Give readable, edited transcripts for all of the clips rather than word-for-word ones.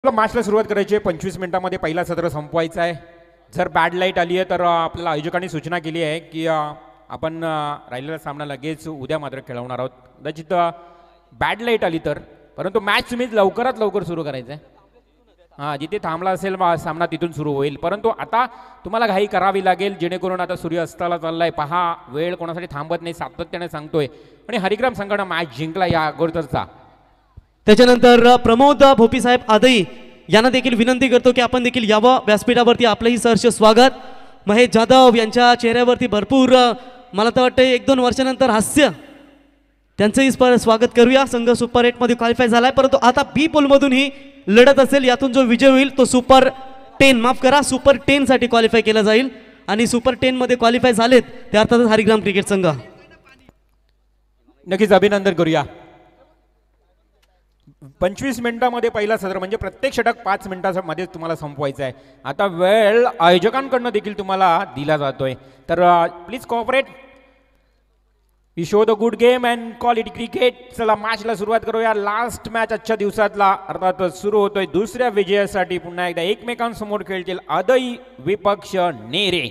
मॅचला सुरुवात करायची आहे. 25 मिनिटांमध्ये पहिला सत्र संपवायचा आहे. जर बॅड लाईट आली आहे तर आपल्याला आयोजकांनी सूचना केली आहे की आपण राहिलेला सामना लगेच उद्या मात्र खेळवणार आहोत. कदाचित बॅड लाईट आली तर, परंतु मॅच तुम्ही लवकरात लवकर सुरू करायचं आहे. हां, जिथे थांबला असेल सामना तिथून सुरू होईल. परंतु आता तुम्हाला घाई करावी लागेल, जेणेकरून आता सूर्य अस्ताला चाललाय. पहा, वेळ कोणासाठी थांबत नाही, सातत्याने सांगतोय. आणि हरिग्राम संघानं मॅच जिंकला या अगोदरचा. त्याच्यानंतर प्रमोद भोपीसाहेब आदई यांना देखील विनंती करतो की आपण देखील यावं व्यासपीठावरती. आपलंही सहर्ष स्वागत. महेश जाधव यांच्या चेहऱ्यावरती भरपूर मला तर वाटतं 1-2 वर्षानंतर हास्य, त्यांचंही स्वागत करूया. संघ सुपर 8 मध्ये क्वालिफाय झालाय, परंतु आता बी पोलमधून ही लढत असेल. यातून जो विजय होईल तो सुपर 10 साठी क्वालिफाय केला जाईल. आणि सुपर 10 मध्ये क्वालिफाय झालेत ते अर्थातच हरिग्राम क्रिकेट संघ. नक्कीच अभिनंदन करूया. 25 मिनिटांमध्ये पहिला सत्र म्हणजे प्रत्येक षटक 5 मिनिटांमध्ये तुम्हाला संपवायचं आहे. आता वेळ आयोजकांकडनं देखील तुम्हाला दिला जातोय, तर please cooperate. We show the good game and quality cricket. चला मॅचला सुरुवात करूया. लास्ट मॅच आजच्या दिवसातला अर्थात सुरू होतोय. दुसऱ्या विजयासाठी पुन्हा एकदा एकमेकांसमोर खेळतील आदई विपक्ष नेरे.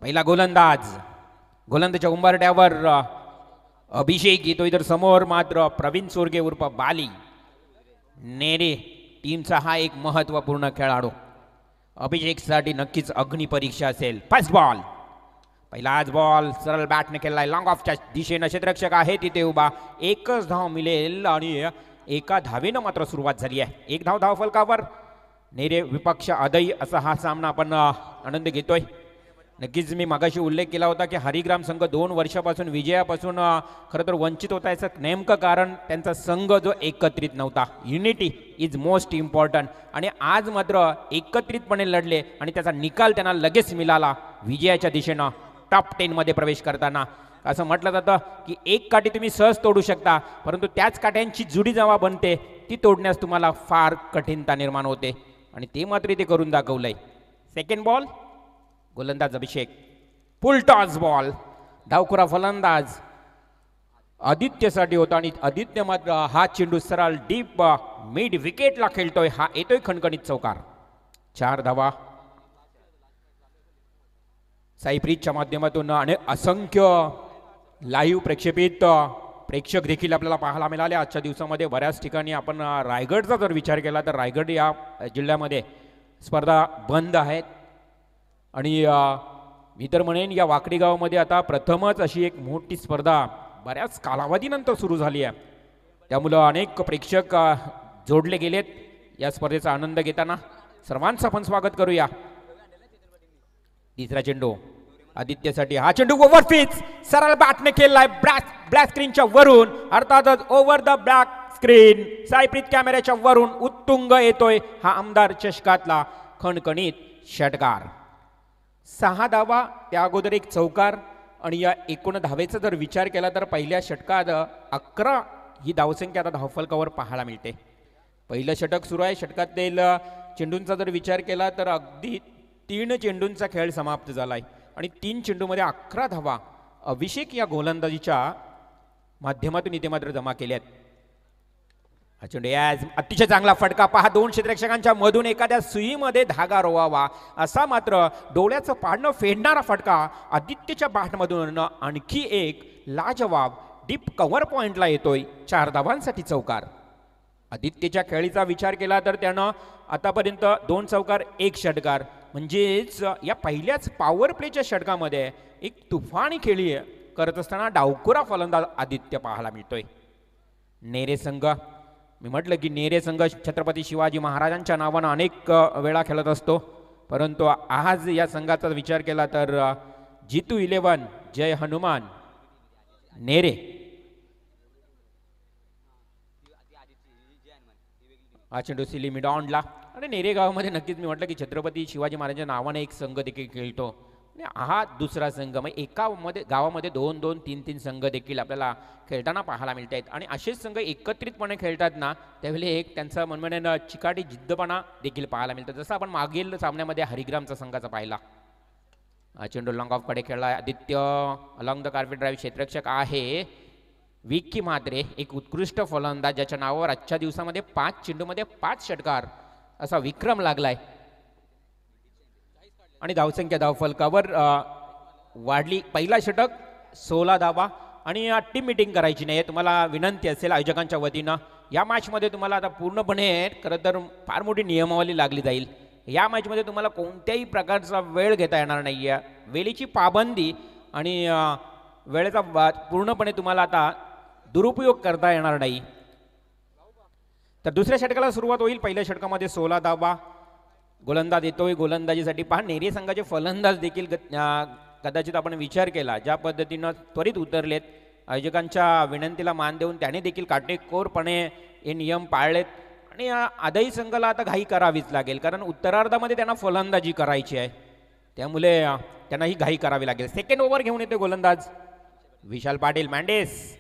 पहिला गोलंदाजच्या उंबरठ्यावर अभिषेक येतोय, तर समोर मात्र प्रवीण सोरगे उर्फ बाली. नेरे टीमचा हा एक महत्त्वपूर्ण खेळाडू. अभिषेकसाठी नक्कीच अग्निपरीक्षा असेल. फर्स्ट बॉल, पहिलाच बॉल सरळ बॅटने केलाय. लॉंग ऑफच्या दिशेनं क्षेत्ररक्षक आहे तिथे उभा. एकच धाव मिळेल आणि एका धावेनं मात्र सुरुवात झाली आहे. एक धाव फलकावर. नेरे विपक्ष आदई असा हा सामना आपण आनंद घेतोय. नक्कीच मी मागाशी उल्लेख केला होता की हरिग्राम संघ 2 वर्षापासून विजयापासून खरं तर वंचित होता. याचं नेमकं कारण त्यांचा संघ जो एकत्रित नव्हता. Unity is most important. आणि आज मात्र एकत्रितपणे लढले आणि त्याचा निकाल त्यांना लगेच मिळाला. विजयाच्या दिशेनं टॉप 10 मध्ये प्रवेश करताना असं म्हटलं जातं की एक काठी तुम्ही सहज तोडू शकता, परंतु त्याच काठ्यांची जुडी जेव्हा बनते ती तोडण्यास तुम्हाला फार कठीणता निर्माण होते, आणि ते मात्र ते करून दाखवलंय. सेकंड बॉल, गोलंदाज अभिषेक. फुल टॉस बॉल. धावखुरा फलंदाज आदित्यसाठी होता आणि आदित्य मात्र हा चेंडू सरळ डीप मिड विकेटला खेळतोय. हा येतोय खणखणीत चौकार. 4 धावा. साईप्रीतच्या माध्यमातून आणि असंख्य लाईव्ह प्रक्षेपित प्रेक्षक देखील आपल्याला पाहायला मिळाले आजच्या दिवसामध्ये. बऱ्याच ठिकाणी आपण रायगडचा जर विचार केला तर रायगड या जिल्ह्यामध्ये स्पर्धा बंद आहेत. आणि मी तर म्हणेन या वाकडी गावामध्ये आता प्रथमच अशी एक मोठी स्पर्धा बऱ्याच कालावधीनंतर सुरू झाली आहे. त्यामुळं अनेक प्रेक्षक जोडले गेलेत या स्पर्धेचा आनंद घेताना. सर्वांचं आपण स्वागत करूया. तिसरा चेंडू आदित्यसाठी. हा चेंडू ओव्हर पिच सरळ बॅटने केलाय ब्लॅक स्क्रीनच्या वरून, अर्थातच ओव्हर द ब्लॅक स्क्रीन. साईप्रीत कॅमेऱ्याच्या वरून उत्तुंग येतोय हा आमदार चषकातला खणखणीत षटकार. 6 धावा, त्या अगोदर एक चौकार. आणि या एकूण धावेचा जर विचार केला तर पहिल्या षटकात 11 ही धावसंख्या आता धावफलकावर पाहायला मिळते. पहिलं षटक सुरू आहे. षटकातील चेंडूंचा जर विचार केला तर अगदी 3 चेंडूंचा खेळ समाप्त झालाय आणि 3 चेंडूमध्ये 11 धावा अभिषेक या गोलंदाजीच्या माध्यमातून इथे मात्र जमा केल्यात. हा चेंडू अतिशय चांगला फटका. पहा, 2 क्षेत्ररक्षकांच्या मधून एखाद्या सुईमध्ये धागा रोवावा असा मात्र डोळ्याचं पाडणं फेडणारा फटका आदित्यच्या बॅटमधून. आणखी एक लाजवाब डीप कव्हर पॉइंटला येतोय. 4 धावांसाठी चौकार. आदित्यच्या खेळीचा विचार केला तर त्यानं आतापर्यंत 2 चौकार 1 षटकार, म्हणजेच या पहिल्याच पॉवर प्लेच्या षटकामध्ये एक तुफानी खेळी करत असताना डावखुरा फलंदाज आदित्य पाहायला मिळतोय. नेरे संघ, मी म्हटलं की नेरे संघ छत्रपती शिवाजी महाराजांच्या नावानं अनेक वेळा खेळत असतो, परंतु आज या संघाचा विचार केला तर जितू 11 जय हनुमान नेरे. हा चेंडू सिली मिड ऑनला. आणि नेरे गावामध्ये नक्कीच मी म्हटलं की छत्रपती शिवाजी महाराजांच्या नावाने एक संघ देखील खेळतो. हा दुसरा संघ, मग एका गावामध्ये 2-2, 3-3 संघ देखील आपल्याला खेळताना पाहायला मिळत आहेत. आणि असेच संघ एकत्रितपणे खेळतात ना, त्यावेळी एक त्यांचा मनमनेनं चिकाटी जिद्दपणा देखील पाहायला मिळतं, जसं आपण मागील सामन्यामध्ये हरिग्रामचा संघाचा पाहिला. हा चेंडू लॉंग ऑफकडे खेळला Aditya. Along the carpet drive क्षेत्ररक्षक आहे विक्की म्हात्रे एक उत्कृष्ट फलंदाज ज्याच्या नावावर आजच्या दिवसामध्ये 5 चेंडूमध्ये 5 षटकार असा विक्रम लागलाय आणि धावसंख्या धावफलकावर वाढली. पहिला षटक 16 धावा आणि टीम मीटिंग करायची नाही. तुम्हाला विनंती असेल आयोजकांच्या वतीनं या मॅचमध्ये तुम्हाला आता पूर्णपणे खरं तर फार मोठी नियमावली लागली जाईल. या मॅचमध्ये तुम्हाला कोणत्याही प्रकारचा वेळ घेता येणार नाही आहे. वेळेची पाबंदी आणि वेळेचा पूर्णपणे तुम्हाला आता दुरुपयोग करता येणार नाही. तर दुसऱ्या षटकाला सुरुवात होईल. पहिल्या षटकामध्ये 16 धावा गोलंदाज येतोय. गोलंदाजीसाठी पहा नेरी संघाचे फलंदाज देखील कदाचित आपण विचार केला ज्या पद्धतीनं त्वरित उतरलेत. आयोजकांच्या विनंतीला मान देऊन त्याने देखील काटेकोरपणे हे नियम पाळलेत आणि आदाई संघाला आता घाई करावीच लागेल कारण उत्तरार्धामध्ये त्यांना फलंदाजी करायची आहे. त्यामुळे त्यांना ही घाई करावी लागेल. सेकंड ओव्हर घेऊन येते गोलंदाज विशाल पाटील मँडेस.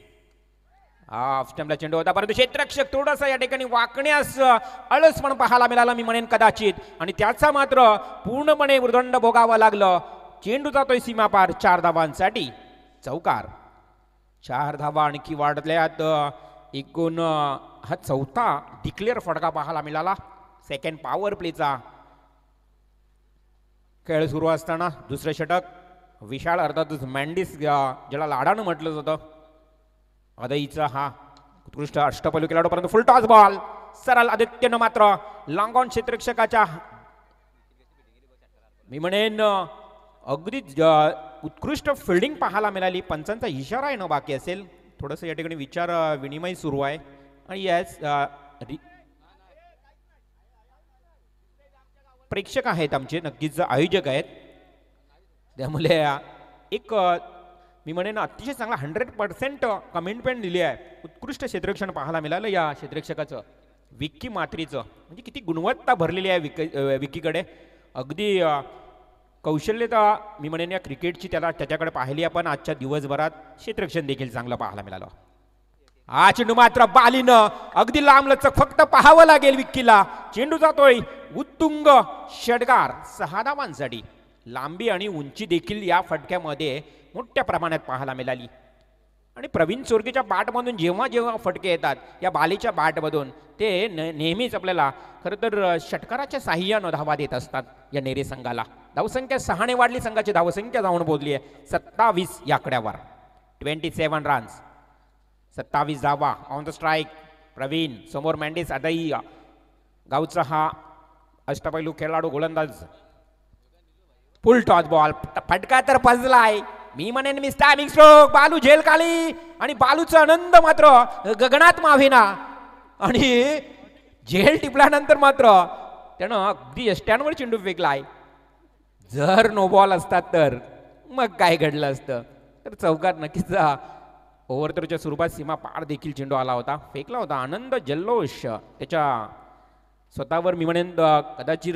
ऑफ स्टंपला चेंडू होता परंतु क्षेत्ररक्षक थोडासा या ठिकाणी वाकण्यास आळस पण पाहायला मिळाला मी म्हणेन कदाचित आणि त्याचा मात्र पूर्णपणे मृदंड भोगावा लागलं. चेंडू जातोय सीमा पार 4 धावांसाठी. चौकार 4 धावा आणखी वाढल्यात. एकूण हा चौथा डिक्लेअर फटका पाहायला मिळाला. सेकंड पॉवर प्लेचा खेळ सुरू असताना दुसरे षटक विशाल अर्थातच मँडिस ज्याला लाडानं म्हटलं जातं अदईचा हा उत्कृष्ट अष्टपैलू खेळाडू परंतु फुल टॉस बॉल सरळ आदित्यनं मात्र लॉंग ऑन क्षेत्ररक्षकाच्या मी म्हणेन अगदी उत्कृष्ट फिल्डिंग पाहायला मिळाली. पंचांचा इशारा येणं बाकी असेल. थोडंसं या ठिकाणी विचार विनिमय सुरू आहे आणि यास प्रेक्षक आहेत आमचे नक्कीच आयोजक आहेत. त्यामुळे एक मी म्हणेन अतिशय चांगला 100% कमिटमेंट दिली आहे. उत्कृष्ट क्षेत्ररक्षण पाहायला मिळालं या क्षेत्ररक्षकाचं विक्की म्हात्रेचं. म्हणजे किती गुणवत्ता भरलेली आहे विक्कीकडे. अगदी कौशल्यता मी म्हणेन या क्रिकेटची त्याच्याकडे पाहिली आपण आजच्या दिवसभरात. क्षेत्ररक्षण देखील चांगलं पाहायला मिळालं. हा चेंडू मात्र बालीनं अगदी लांब लचक फक्त पाहावं लागेल विक्कीला. चेंडू जातोय उत्तुंग षटकार 6 धावांसाठी. लांबी आणि उंची देखील या फटक्यामध्ये मोठ्या प्रमाणात पाहायला मिळाली आणि प्रवीण चोरगेच्या बॅटमधून जेव्हा जेव्हा फटके येतात या बालीच्या बॅटमधून ते नेहमीच आपल्याला खरं तर षटकाराच्या साह्यानं धावा देत असतात या नेरे संघाला. धावसंख्या 6 ने वाढली. संघाची धावसंख्या जाऊन पोहोचली आहे 27 या आकड्यावर. 27 रन्स 27 धावा ऑन द स्ट्राईक. प्रवीण समोर मँडिस अदई गावचा हा अष्टपैलू खेळाडू गोलंदाज. फुल टॉस बॉल फटका तर पजलाय मी म्हणेन मी स्टॅमिंग स्ट्रोक. बालू झेल काळी आणि बालूचा आनंद मात्र गगनात मावेना आणि झेल टिपल्यानंतर मात्र त्यानं अगदी स्टँडवर चेंडू फेकलाय. जर नो बॉल असतात तर मग काय घडलं असतं तर चौकार नक्कीच. ओव्हरच्या स्वरूपात सीमा पार देखील चेंडू आला होता फेकला होता. आनंद जल्लोष त्याच्या स्वतःवर मी म्हणेन कदाचित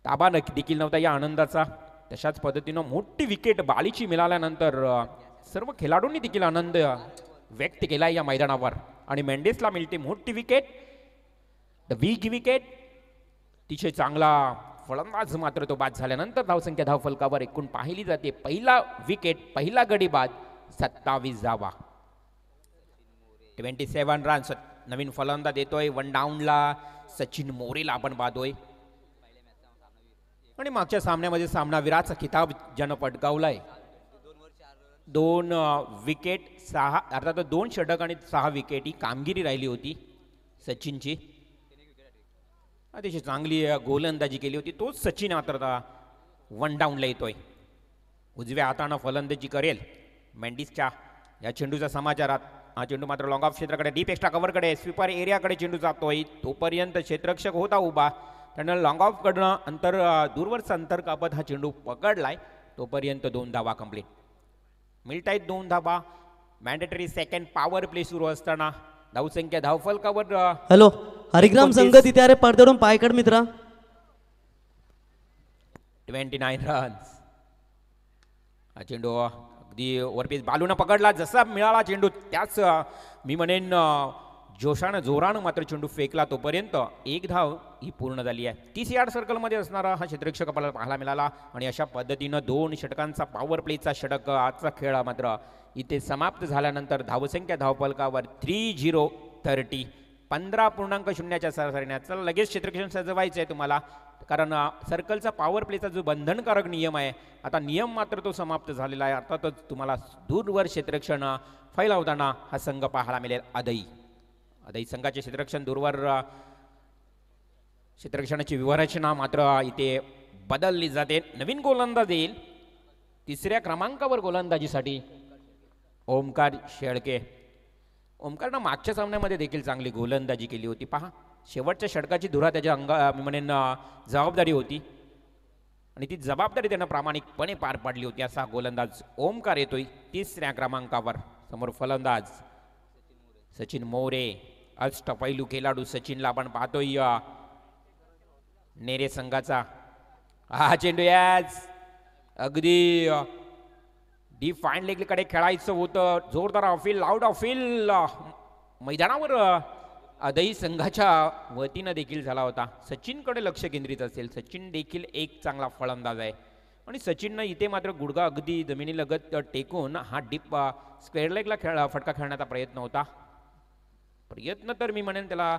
ताबा देखील नव्हता या आनंदाचा. तशाच पद्धतीनं मोठी विकेट बालीची मिळाल्यानंतर सर्व खेळाडूंनी देखील आनंद व्यक्त केला या मैदानावर आणि मेंडेसला मिळते मोठी विकेट. The big wicket. अतिशय चांगला फलंदाज मात्र तो बाद झाल्यानंतर धावसंख्या धावफलकावर एकूण पाहिली जाते. पहिला विकेट पहिला गडी बाद 27 धावा 27 रन्स. नवीन फलंदाज येतोय 1 डाऊनला सचिन मोरेला आपण पाहतोय आणि मागच्या सामन्यामध्ये सामनावीराचा किताब ज्यानं पटकावलाय. 2 विकेट 6 अर्थात 2 षटक आणि 6 विकेट ही कामगिरी राहिली होती सचिनची. अतिशय चांगली गोलंदाजी केली होती. तोच सचिन मात्र 1 डाऊनला येतोय. उजव्या हातानं फलंदाजी करेल मेंडिसच्या या चेंडूचा समाचारात. हा चेंडू मात्र लॉंग ऑफ क्षेत्राकडे डीप एक्स्ट्रा कव्हरकडे स्वीपर एरियाकडे चेंडू जातोय. तोपर्यंत क्षेत्ररक्षक होता उभा. त्यानं लॉंग ऑफ कडनं अंतर दूरवरचं अंतर कापत हा चेंडू पकडलाय. तोपर्यंत 2 धावा कंप्लीट मिळतायत. 2 धावा. मॅन्डेटरी सेकंड पॉवर प्ले सुरू असताना धावसंख्या धावफलकावर हॅलो हरिग्राम संघ तिथे अरे पडद्यावरून पाय काढ मित्रा. 29 रन्स. हा चेंडू अगदी वरपीस बालूनं पकडला. जसा मिळाला चेंडू त्याच मी म्हणेन जोशानं जोरानं मात्र चेंडू फेकला तोपर्यंत एक धाव ही पूर्ण झाली आहे. 30 यार्ड सर्कलमध्ये असणारा हा क्षेत्ररक्षक आपल्याला पाहायला मिळाला आणि अशा पद्धतीनं 2 षटकांचा पॉवर प्लेचा षटक आजचा खेळ मात्र इथे समाप्त झाल्यानंतर धावसंख्या धावफलकावर 3-0-30 15.0च्या सरासरीने. चला लगेच क्षेत्ररक्षण सजवायचं आहे तुम्हाला, कारण सर्कलचा पॉवर प्लेचा जो बंधनकारक नियम आहे आता नियम मात्र तो समाप्त झालेला आहे. अर्थातच तुम्हाला दूरवर क्षेत्ररक्षण फैलावताना हा संघ पाहायला मिळेल. आदई संघाचे क्षेत्ररक्षण दूरवर क्षेत्ररक्षणाची व्यूहरचना मात्र इथे बदलली जाते. नवीन गोलंदाज येईल 3ऱ्या क्रमांकावर गोलंदाजीसाठी ओमकार शेळके. ओमकारनं मागच्या सामन्यामध्ये देखील चांगली गोलंदाजी केली होती. पहा शेवटच्या षटकाची धुरा त्याच्या मी म्हणेन जबाबदारी होती आणि ती जबाबदारी त्यानं प्रामाणिकपणे पार पाडली होती. असा गोलंदाज ओमकार येतोय 3ऱ्या क्रमांकावर. समोर फलंदाज सचिन मोरे. अष्टपैलू खेळाडू सचिनला आपण पाहतोय नेरे संघाचा. हा चेंडू याच अगदी डीप फाईन लेगकडे खेळायचं होतं. जोरदार ऑफिल लाऊड ऑफिल मैदानावर आदई संघाच्या वतीनं देखील झाला होता. सचिनकडे लक्ष केंद्रित असेल. सचिन देखील एक चांगला फलंदाज आहे आणि सचिननं इथे मात्र गुडघा अगदी जमिनीलगत टेकून हा डीप स्क्वेअर लेगला फटका खेळण्याचा प्रयत्न होता. प्रयत्न तर मी म्हणेन त्याला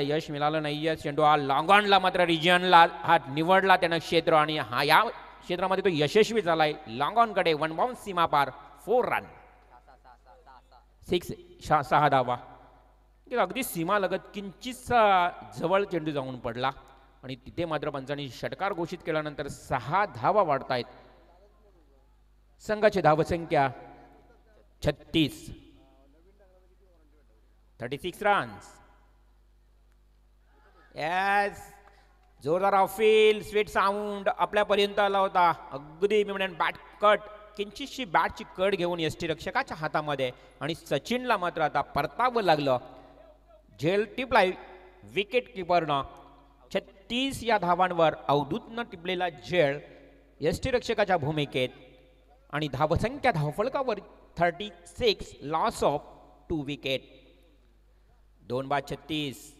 यश मिळालं नाही आहे. चेंडू हा लॉंग ऑनला मात्र रिजनला हा निवडला त्यानं क्षेत्र आणि हा या क्षेत्रामध्ये तो यशस्वी झालाय. लॉंग ऑनकडे 1 बाउन्स सीमा पार 4 रन 6 धावा. अगदी सीमा लगत किंचितसा जवळ चेंडू जाऊन पडला आणि तिथे मात्र पंचांनी षटकार घोषित केल्यानंतर 6 धावा वाढतायत. संघाची धावसंख्या 36 रन्स. यस जोरदार ऑफिल स्वीट साऊंड आपल्यापर्यंत आला होता. अगदी मी म्हणेन बॅट कट किंचितशी बॅटची कट घेऊन यष्टीरक्षकाच्या हातामध्ये आणि सचिनला मात्र आता परतावं लागलं. झेल टिपलाय विकेट किपरनं. 36 या धावांवर अवधूतनं टिपलेला झेल यष्टीरक्षकाच्या भूमिकेत आणि धावसंख्या धावफलकावर 36 लॉस ऑफ 2 विकेट. 2/36.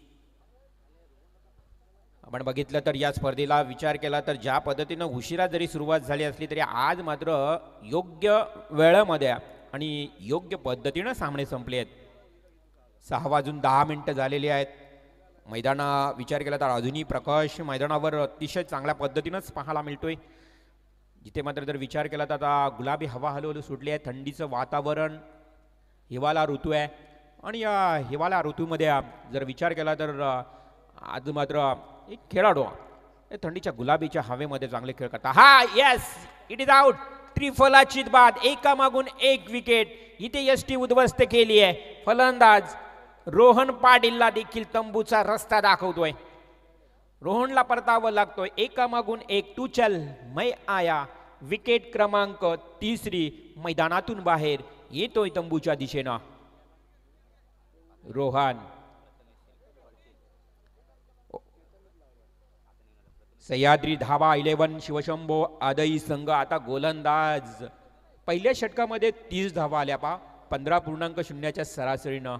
आपण बघितलं तर या स्पर्धेला विचार केला तर ज्या पद्धतीनं उशिरा जरी सुरुवात झाली असली तरी आज मात्र योग्य वेळेमध्ये आणि योग्य पद्धतीनं सामने संपले आहेत. 6:10 झालेली आहेत. मैदाना विचार केला तर अजूनही प्रकाश मैदानावर अतिशय चांगल्या पद्धतीनंच पाहायला मिळतोय. जिथे मात्र जर विचार केला तर आता गुलाबी हवा हलवलं सुटली आहे. थंडीचं वातावरण, हिवाळा ऋतू आहे आणि या हिवाळा ऋतूमध्ये जर विचार केला तर आज मात्र एक खेळाडू थंडीच्या गुलाबीच्या हवेमध्ये चांगले खेळ करता. हा येस इट इज आउट. त्रिफलाचीत बाद. एकामागून एक विकेट इथे यष्टी उद्ध्वस्त केली आहे. फलंदाज रोहन पाटीलला देखील तंबूचा रस्ता दाखवतोय. रोहनला परतावं लागतोय. एकामागून एक. तू चल मै आया. विकेट क्रमांक 3 मैदानातून बाहेर येतोय तंबूच्या दिशेनं रोहन. सह्याद्री धावा 11 शिवशंभो आदई संघ. आता गोलंदाज पहिल्या षटकामध्ये 30 धावा आल्या 15.0च्या सरासरीनं.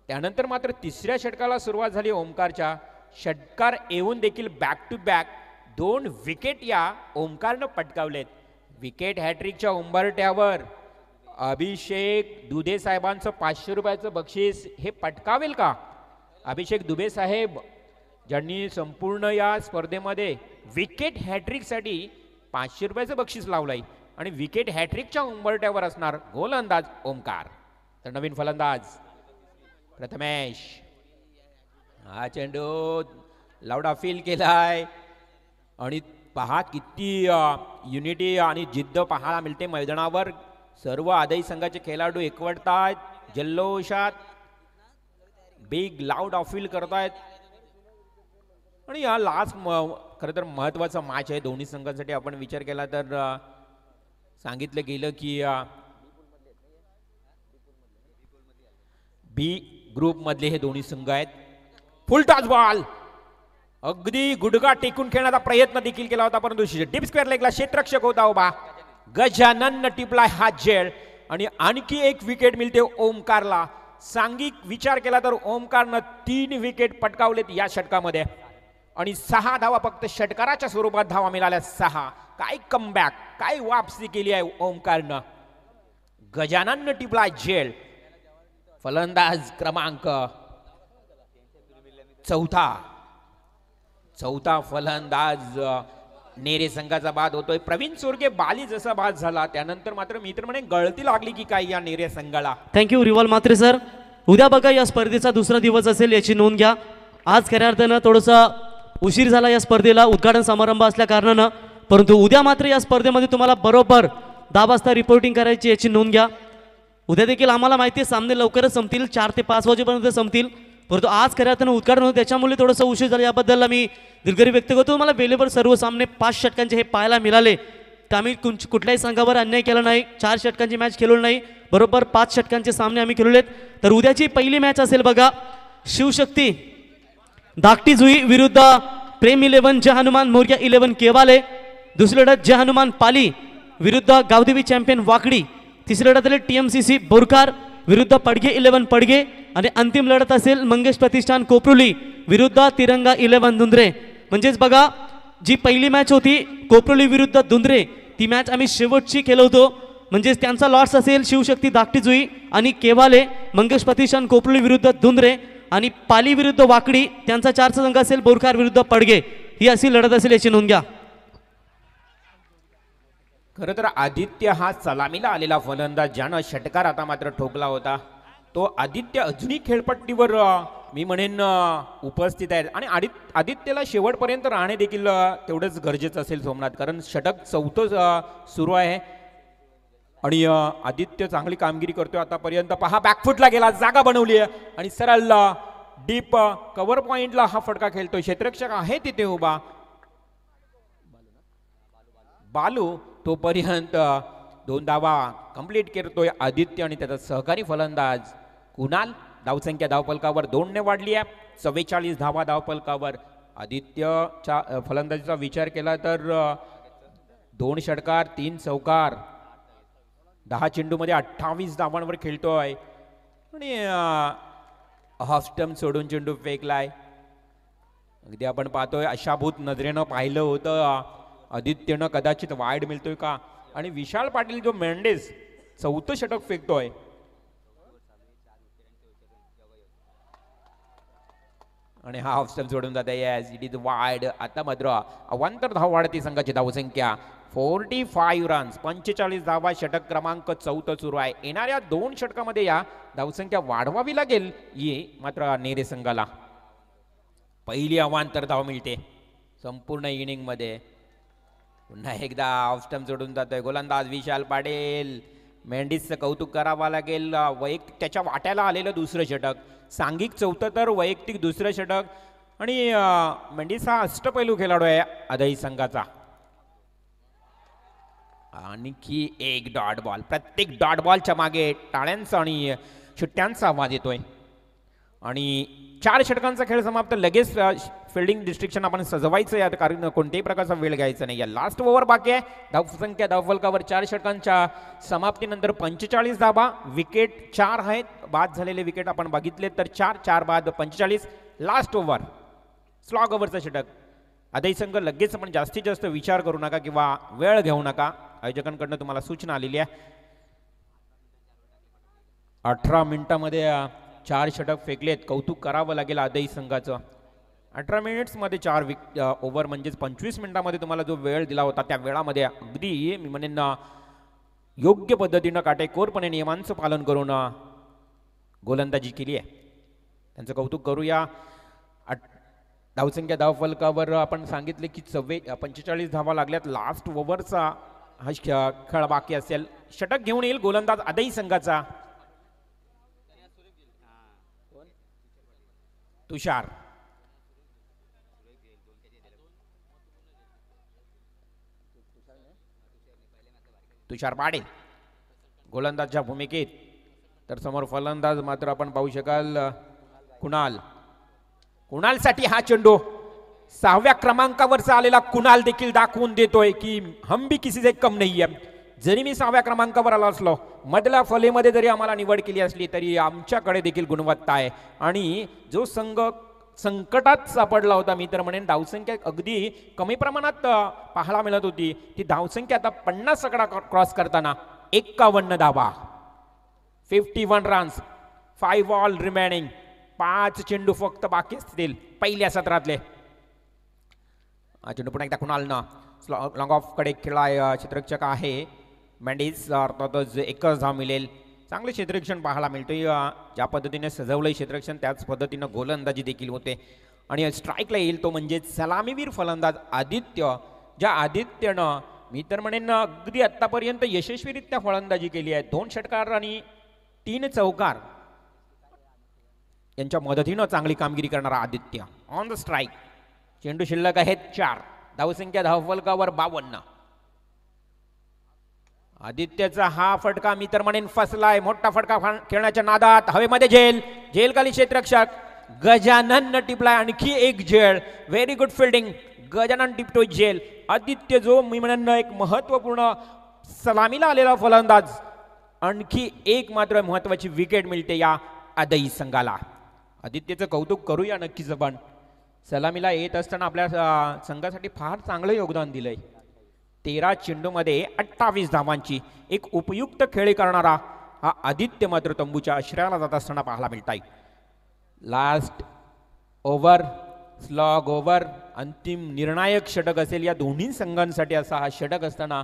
त्यानंतर मात्र 3ऱ्या षटकाला सुरुवात झाली ओमकारच्या. षटकार येऊन देखील बॅक टू बॅक 2 विकेट या ओमकारनं पटकावलेत. विकेट हॅट्रिकच्या उंबरट्यावर अभिषेक दुबे साहेबांचं 500 रुपयाचं बक्षीस हे पटकावेल का? अभिषेक दुबे साहेब ज्यांनी संपूर्ण या स्पर्धेमध्ये विकेट हॅट्रिकसाठी 500 रुपयाचं बक्षीस लावलंय आणि विकेट हॅट्रिकच्या उंबरट्यावर असणार गोलंदाज ओमकार. तर नवीन फलंदाज प्रथमेश. हा चेंडू लावडा फील केलाय आणि पहा किती युनिटी आणि जिद्द पाहायला मिळते मैदानावर. सर्व आदई संघाचे खेळाडू एकवटतात जल्लोषात. बिग लाऊड ऑफिल करतायत आणि या लास्ट खरं तर महत्त्वाचा मॅच आहे दोन्ही संघांसाठी. आपण विचार केला तर सांगितलं गेलं की बी ग्रुप मधले हे दोन्ही संघ आहेत. फुल टॉस बॉल अगदी गुडगा टेकून खेळण्याचा प्रयत्न देखील केला होता परंतु डीप स्क्वेअर लेगला क्षेत्ररक्षक होता उभा. गजानन टिपलाय हा झेल आणि आणखी एक विकेट मिळते ओमकारला. सांघिक विचार केला तर ओमकारनं 3 विकेट पटकावलेत या षटकामध्ये आणि 6 धावा फक्त षटकाराच्या स्वरूपात धावा मिळाल्या 6. काय कमबॅक, काय वापसी केली आहे ओमकारनं. गजानननं टिपला झेल. फलंदाज क्रमांक चौथा फलंदाज नेरे संघाचा बाद होतोय. प्रवीण सोरगे बाली जसा बाद झाला त्यानंतर मात्र मित्र म्हणे गळती लागली की काय या नेरे संघाला. Thank you Riwal Mhatre sir. उद्या बघा या स्पर्धेचा दुसरा दिवस असेल याची नोंद घ्या. आज खऱ्या अर्थानं थोडासा उशीर झाला या स्पर्धेला, उद्घाटन समारंभ असल्या कारणानं, परंतु उद्या मात्र या स्पर्धेमध्ये तुम्हाला बरोबर 10 वाजता रिपोर्टिंग करायची याची नोंद घ्या. उद्या देखील आम्हाला माहिती आहे सामने लवकरच संपतील, 4 ते 5 वाजेपर्यंत संपतील, परंतु आज खऱ्या अर्थानं उद्घाटन होतं त्याच्यामुळे थोडंसं उशीर झाला, याबद्दल मी दिलगिरी व्यक्त करतो. मला वेळेवर सर्व सामने 5 षटकांचे हे पाहायला मिळाले तर आम्ही कुठल्याही संघावर अन्याय केला नाही. 4 षटकांची मॅच खेळलो नाही, बरोबर 5 षटकांचे सामने आम्ही खेळलेत. तर उद्याची पहिली मॅच असेल बघा, शिवशक्ती धाकटी जुई विरुद्ध प्रेम 11 जय हनुमान मोर्या 11 केवाले. दुसरी लढत जय हनुमान पाली विरुद्ध गावदेवी चॅम्पियन वाकडी. तिसरी लढत आहे TMCC बोरकार विरुद्ध पडगे 11 पडगे. आणि अंतिम लढत असेल मंगेश प्रतिष्ठान कोपरुली विरुद्ध तिरंगा 11 धुंद्रे. म्हणजेच बघा जी पहिली मॅच होती कोपरुली विरुद्ध धुंद्रे ती मॅच आम्ही शेवटची खेळलो होतो. म्हणजेच त्यांचा लॉस असेल शिवशक्ती धाकटी जुई आणि केवाले मंगेश प्रतिष्ठान कोपरुली विरुद्ध धुंद्रे. आणि पाली विरुद्ध वाकडी त्यांचा 4चा संघ असेल बोरकार विरुद्ध पडगे. ही अशी लढत असेल याची नोंद घ्या. खरं तर आदित्य हा सलामीला आलेला फलंदाज ज्यानं षटकार आता मात्र ठोकला होता. तो आदित्य अजूनही खेळपट्टीवर मी म्हणेन उपस्थित आहे आणि आदित्यला शेवटपर्यंत राहणे देखील तेवढंच गरजेचं असेल सोमनाथ, कारण षटक 4थं सुरू आहे आणि आदित्य चांगली कामगिरी करतोय आतापर्यंत. पहा बॅकफुटला गेला, जागा बनवली आहे आणि सरळ डीप कव्हर पॉइंटला हा फटका खेळतोय. क्षेत्ररक्षक आहे तिथे उभा बालू, तोपर्यंत 2 धावा कंप्लीट करतोय आदित्य आणि त्याचा सहकारी फलंदाज कुणाल. धावसंख्या धावफलकावर 2 ने वाढली आहे, 44 धावा धावफलकावर. आदित्यच्या फलंदाजीचा विचार केला तर 2 षटकार 3 चौकार 10 चेंडूमध्ये 28 धावांवर खेळतोय आणि हाफ स्टंप सोडून चेंडू फेकलाय. अगदी आपण पाहतोय अशाभूत नजरेनं पाहिलं होतं आदित्यनं कदाचित वाईड मिळतोय का. आणि विशाल पाटील जो मेंडेस 4थं षटक फेकतोय आणि हा हाफ स्टंप सोडून जात आहे. It is wide. आता मात्र अवांतर धाव वाढती संघाची धावसंख्या 45 रन्स, 45 धावा. षटक क्रमांक 4 सुरू आहे. येणाऱ्या 2 षटकामध्ये या धावसंख्या वाढवावी लागेल ये मात्र नेरे संघाला. पहिली अवांतर धाव मिळते संपूर्ण इनिंग मध्ये. पुन्हा एकदा ऑफ स्टंप जोडून जातोय गोलंदाज विशाल पाटील. मेंडिसचं कौतुक करावं लागेल, वैयक्तिक त्याच्या वाट्याला आलेलं 2रं षटक, सांघिक 4थं तर वैयक्तिक 2रं षटक. आणि मेंडिस हा अष्टपैलू खेळाडू आहे आदई संघाचा. आणखी एक डॉट बॉल. प्रत्येक डॉट बॉलच्या मागे टाळ्यांचा आणि शिट्ट्यांचा आवाज येतोय आणि 4 षटकांचा खेळ समाप्त. लगेच फिल्डिंग डिस्ट्रिक्शन आपण सजवायचं या कारण कोणत्याही प्रकारचा वेळ घ्यायचा नाही. या लास्ट ओव्हर बाकी आहे. धावसंख्या धावफलकावर 4 षटकांच्या समाप्तीनंतर 45 धावा. विकेट 4 आहेत, बाद झालेले विकेट आपण बघितले तर 4 बाद 45. लास्ट ओव्हर स्लॉग ओव्हरचं षटक. आदई संघ लगेच आपण जास्तीत जास्त विचार करू नका किंवा वेळ घेऊ नका. आयोजकांकडून तुम्हाला सूचना आलेली आहे. 18 मिनिटांमध्ये 4 षटक फेकलेत. कौतुक करावं लागेल आदई संघाचं. 18 मिनिट्समध्ये 4 ओव्हर म्हणजेच 25 मिनिटांमध्ये तुम्हाला जो वेळ दिला होता त्या वेळामध्ये अगदी मी म्हणेन योग्य पद्धतीनं काटेकोरपणे नियमांचं पालन करून गोलंदाजी केली आहे. त्यांचं कौतुक करूया. धावसंख्या धावफलकावर आपण सांगितले की 45 धावा लागल्यात. लास्ट ओव्हरचा हा खेळ बाकी असेल. षटक घेऊन येईल गोलंदाज आदई संघाचा तुषार. तुषार पाटील गोलंदाजच्या भूमिकेत. तर समोर फलंदाज मात्र आपण पाहू शकाल कुणाल. कुणालसाठी हा चेंडू 6व्या क्रमांकावरचा आलेला कुणाल देखील दाखवून देतोय की हम भी किसी से कम नहीं है. जरी मी 6व्या क्रमांकावर आलो असलो, मधल्या फलीमध्ये जरी आम्हाला निवड केली असली तरी आमच्याकडे देखील गुणवत्ता आहे. आणि जो संघ संकटात सापडला होता, मी तर म्हणेन धावसंख्या अगदी कमी प्रमाणात पाहायला मिळत होती, ती धावसंख्या आता 50 आकडा क्रॉस करताना 51 धावा, 51 रन्स, 5 ऑल रिमेनिंग, 5 चेंडू फक्त बाकी असतील पहिल्या सत्रातले. चेंडू पुन्हा एकदा कुणालनं लॉंग ऑफ कडे खेळाय क्षेत्ररक्षक आहे मॅन्डिस, अर्थातच एकच धाव मिळेल. चांगले क्षेत्ररक्षण पाहायला मिळतोय. ज्या पद्धतीने सजवलंय क्षेत्ररक्षण त्याच पद्धतीनं गोलंदाजी देखील होते. आणि स्ट्राईकला येईल तो म्हणजे सलामीवीर फलंदाज आदित्य, ज्या आदित्यनं मी तर म्हणेन अगदी आत्तापर्यंत यशस्वीरित्या फलंदाजी केली आहे. 2 षटकार आणि 3 चौकार यांच्या मदतीनं चांगली कामगिरी करणारा आदित्य ऑन द स्ट्राईक. चेंडू शिल्लक आहेत 4, धावसंख्या धावफलकावर 52. आदित्यचा हा फटका मी तर म्हणेन फसलाय. मोठा फटका खेळण्याच्या नादात हवेमध्ये झेल खाली क्षेत्ररक्षक गजानन टिपलाय. आणखी एक झेल, व्हेरी गुड फिल्डिंग, गजानन टिपतोय झेल. आदित्य जो मी म्हणेन एक महत्वपूर्ण सलामीला आलेला फलंदाज, आणखी एक मात्र महत्वाची विकेट मिळते या आदई संघाला. आदित्यचं कौतुक करूया नक्कीच आपण. सलामीला येत असताना आपल्या संघासाठी फार चांगलं योगदान दिलंय. 13 चेंडूमध्ये 28 धावांची एक उपयुक्त खेळी करणारा हा आदित्य मात्र तंबूच्या आश्रयाला जात असताना पाहायला मिळत आहे. लास्ट ओव्हर, स्लॉग ओव्हर, अंतिम निर्णायक षटक असेल या दोन्ही संघांसाठी असा हा षटक असताना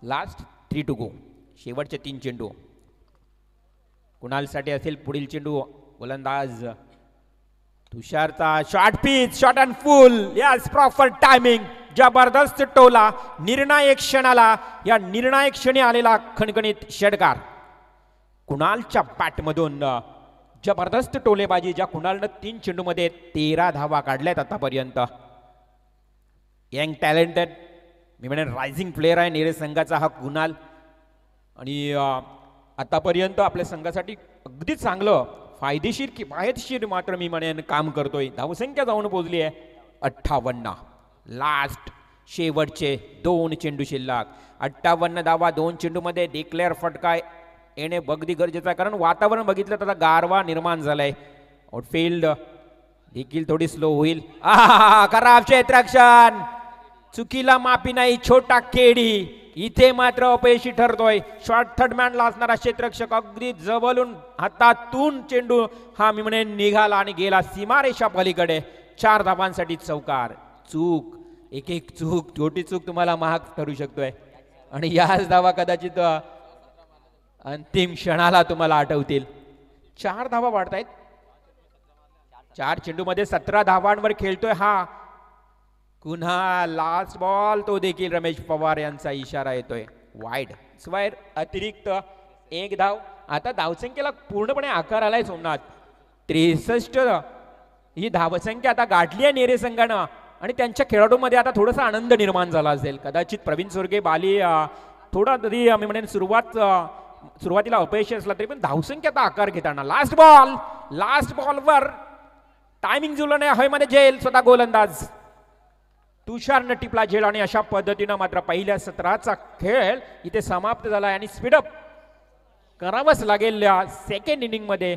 लास्ट 3 टू गो, शेवटचे 3 चेंडू. कुणालसाठी असेल पुढील चेंडू. गोलंदाज तुषारचा short pitch, short and full, yes proper timing, जबरदस्त टोला निर्णायक क्षणाला. या निर्णायक क्षणी आलेला खणखणीत षटकार कुणालच्या बॅटमधून. जबरदस्त टोलेबाजी, ज्या कुणालनं 3 चेंडूमध्ये 13 धावा काढल्यात आतापर्यंत. यंग टॅलेंटेड मी म्हणेन रायझिंग प्लेअर आहे नेरे संघाचा हा कुणाल. आणि आतापर्यंत आपल्या संघासाठी अगदी चांगलं फायदेशीर किफायतशीर मात्र मी म्हणेन काम करतोय. धावसंख्या जाऊन पोहोचली आहे 58. लास्ट शेवटचे 2 चेंडू शिल्लक, 58 धावा 2 चेंडूमध्ये. डिक्लेअर फटका येणे अगदी गरजेचं आहे, कारण वातावरण बघितलं तर गारवा निर्माण झालाय. आउटफील्ड देखील थोडी स्लो होईल. खराब क्षेत्ररक्षण, चुकीला माफी नाही, छोटा केडी इथे मात्र अपयशी ठरतोय. शॉर्ट थर्ड मॅनला असणारा क्षेत्ररक्षक अगदी जवळून हातातून चेंडू हा मी म्हणेन निघाला आणि गेला सीमारेषा पलीकडे. 4 धावांसाठी चौकार. चूक, एक चूक, छोटी चूक तुम्हाला महाग ठरू शकतोय. आणि याच धावा कदाचित अंतिम क्षणाला तुम्हाला आठवतील. 4 धावा वाढतायत. 4 चेंडूमध्ये 17 धावांवर खेळतोय हा पुन्हा. लास्ट बॉल तो देखील रमेश पवार यांचा इशारा येतोय वाईड. स्क्वेअर अतिरिक्त 1 धाव. आता धावसंख्येला पूर्णपणे आकार आलाय सोमनाथ. 63 ही धावसंख्या आता गाठली आहे नेरे संघानं. आणि त्यांच्या खेळाडूमध्ये आता थोडासा आनंद निर्माण झाला असेल. कदाचित प्रवीण सोरगे बाली थोडा तरी मी म्हणेन सुरुवातीला अपयशी असला तरी पण धावसंख्या आता आकार घेताना. लास्ट बॉलवर टायमिंग जुळलं नाही, हवेमध्ये झेल, स्वतः गोलंदाज तुषारनं टिपला झेल. आणि अशा पद्धतीनं मात्र पहिल्या सत्राचा खेळ इथे समाप्त झाला. आणि स्पीडअप करावंच लागेल सेकंड इनिंग मध्ये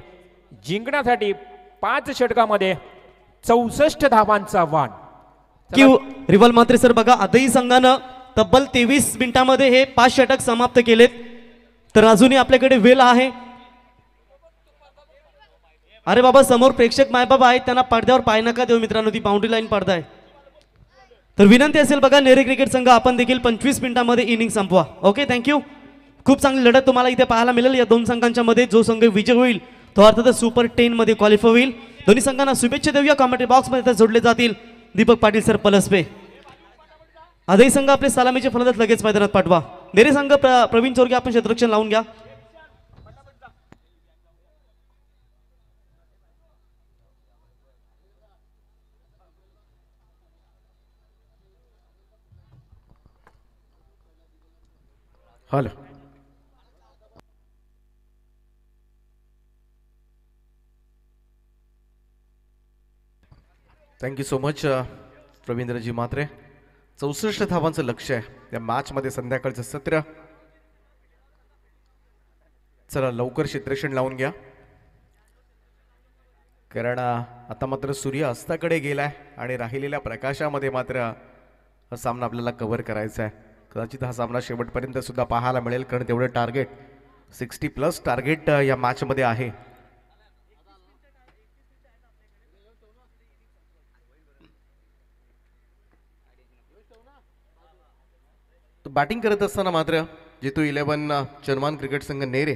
जिंकण्यासाठी. 5 षटकामध्ये 64 धावांचा आव्हान. रिवल मात्रे सर बघा, आदई संघानं तब्बल 23 मिनिटांमध्ये हे 5 षटक समाप्त केलेत. तर अजूनही आपल्याकडे वेळ आहे. अरे बाबा, समोर प्रेक्षक मायबाबा आहेत, त्यांना पडद्यावर पाय नका देऊ मित्रांनो, ती बाउंड्री लाईन पडदा आहे. तर विनंती असेल बघा नेरे क्रिकेट संघ, आपण देखील 25 मिनिटांमध्ये इनिंग संपवा. Okay, thank you. खूप चांगली लढत तुम्हाला इथे पाहायला मिळेल. या 2 संघांच्या मध्ये जो संघ विजय होईल तो अर्थातच सुपर 10 मध्ये क्वालिफाय होईल. दोन्ही संघांना शुभेच्छा देऊया. कॉमेंट्री बॉक्स मध्ये जोडले जातील दीपक पाटील सर पलसपे. आदई संघ आपले सलामीचे फलंदाज लगेच मैदानात पाठवा. नेरे संघ प्रवीण चोरगे आपण क्षेत्ररक्षण लावून घ्या. Hello, thank you so much Ravindraji Mhatre. 64 धावांचं लक्ष आहे या मॅचमध्ये. संध्याकाळचं सत्र चला लवकर क्षेत्ररक्षण लावून घ्या, कारण आता मात्र सूर्य अस्ताकडे गेलाय आणि राहिलेल्या प्रकाशामध्ये मात्र हा सामना आपल्याला कव्हर करायचा आहे. कदाचित हा सामना शेवटपर्यंत सुद्धा पाहायला मिळेल, कारण तेवढं टार्गेट 60+ टार्गेट या मॅचमध्ये आहे. बॅटिंग करत असताना मात्र जितू 11 चर्मान क्रिकेट संघ नेरे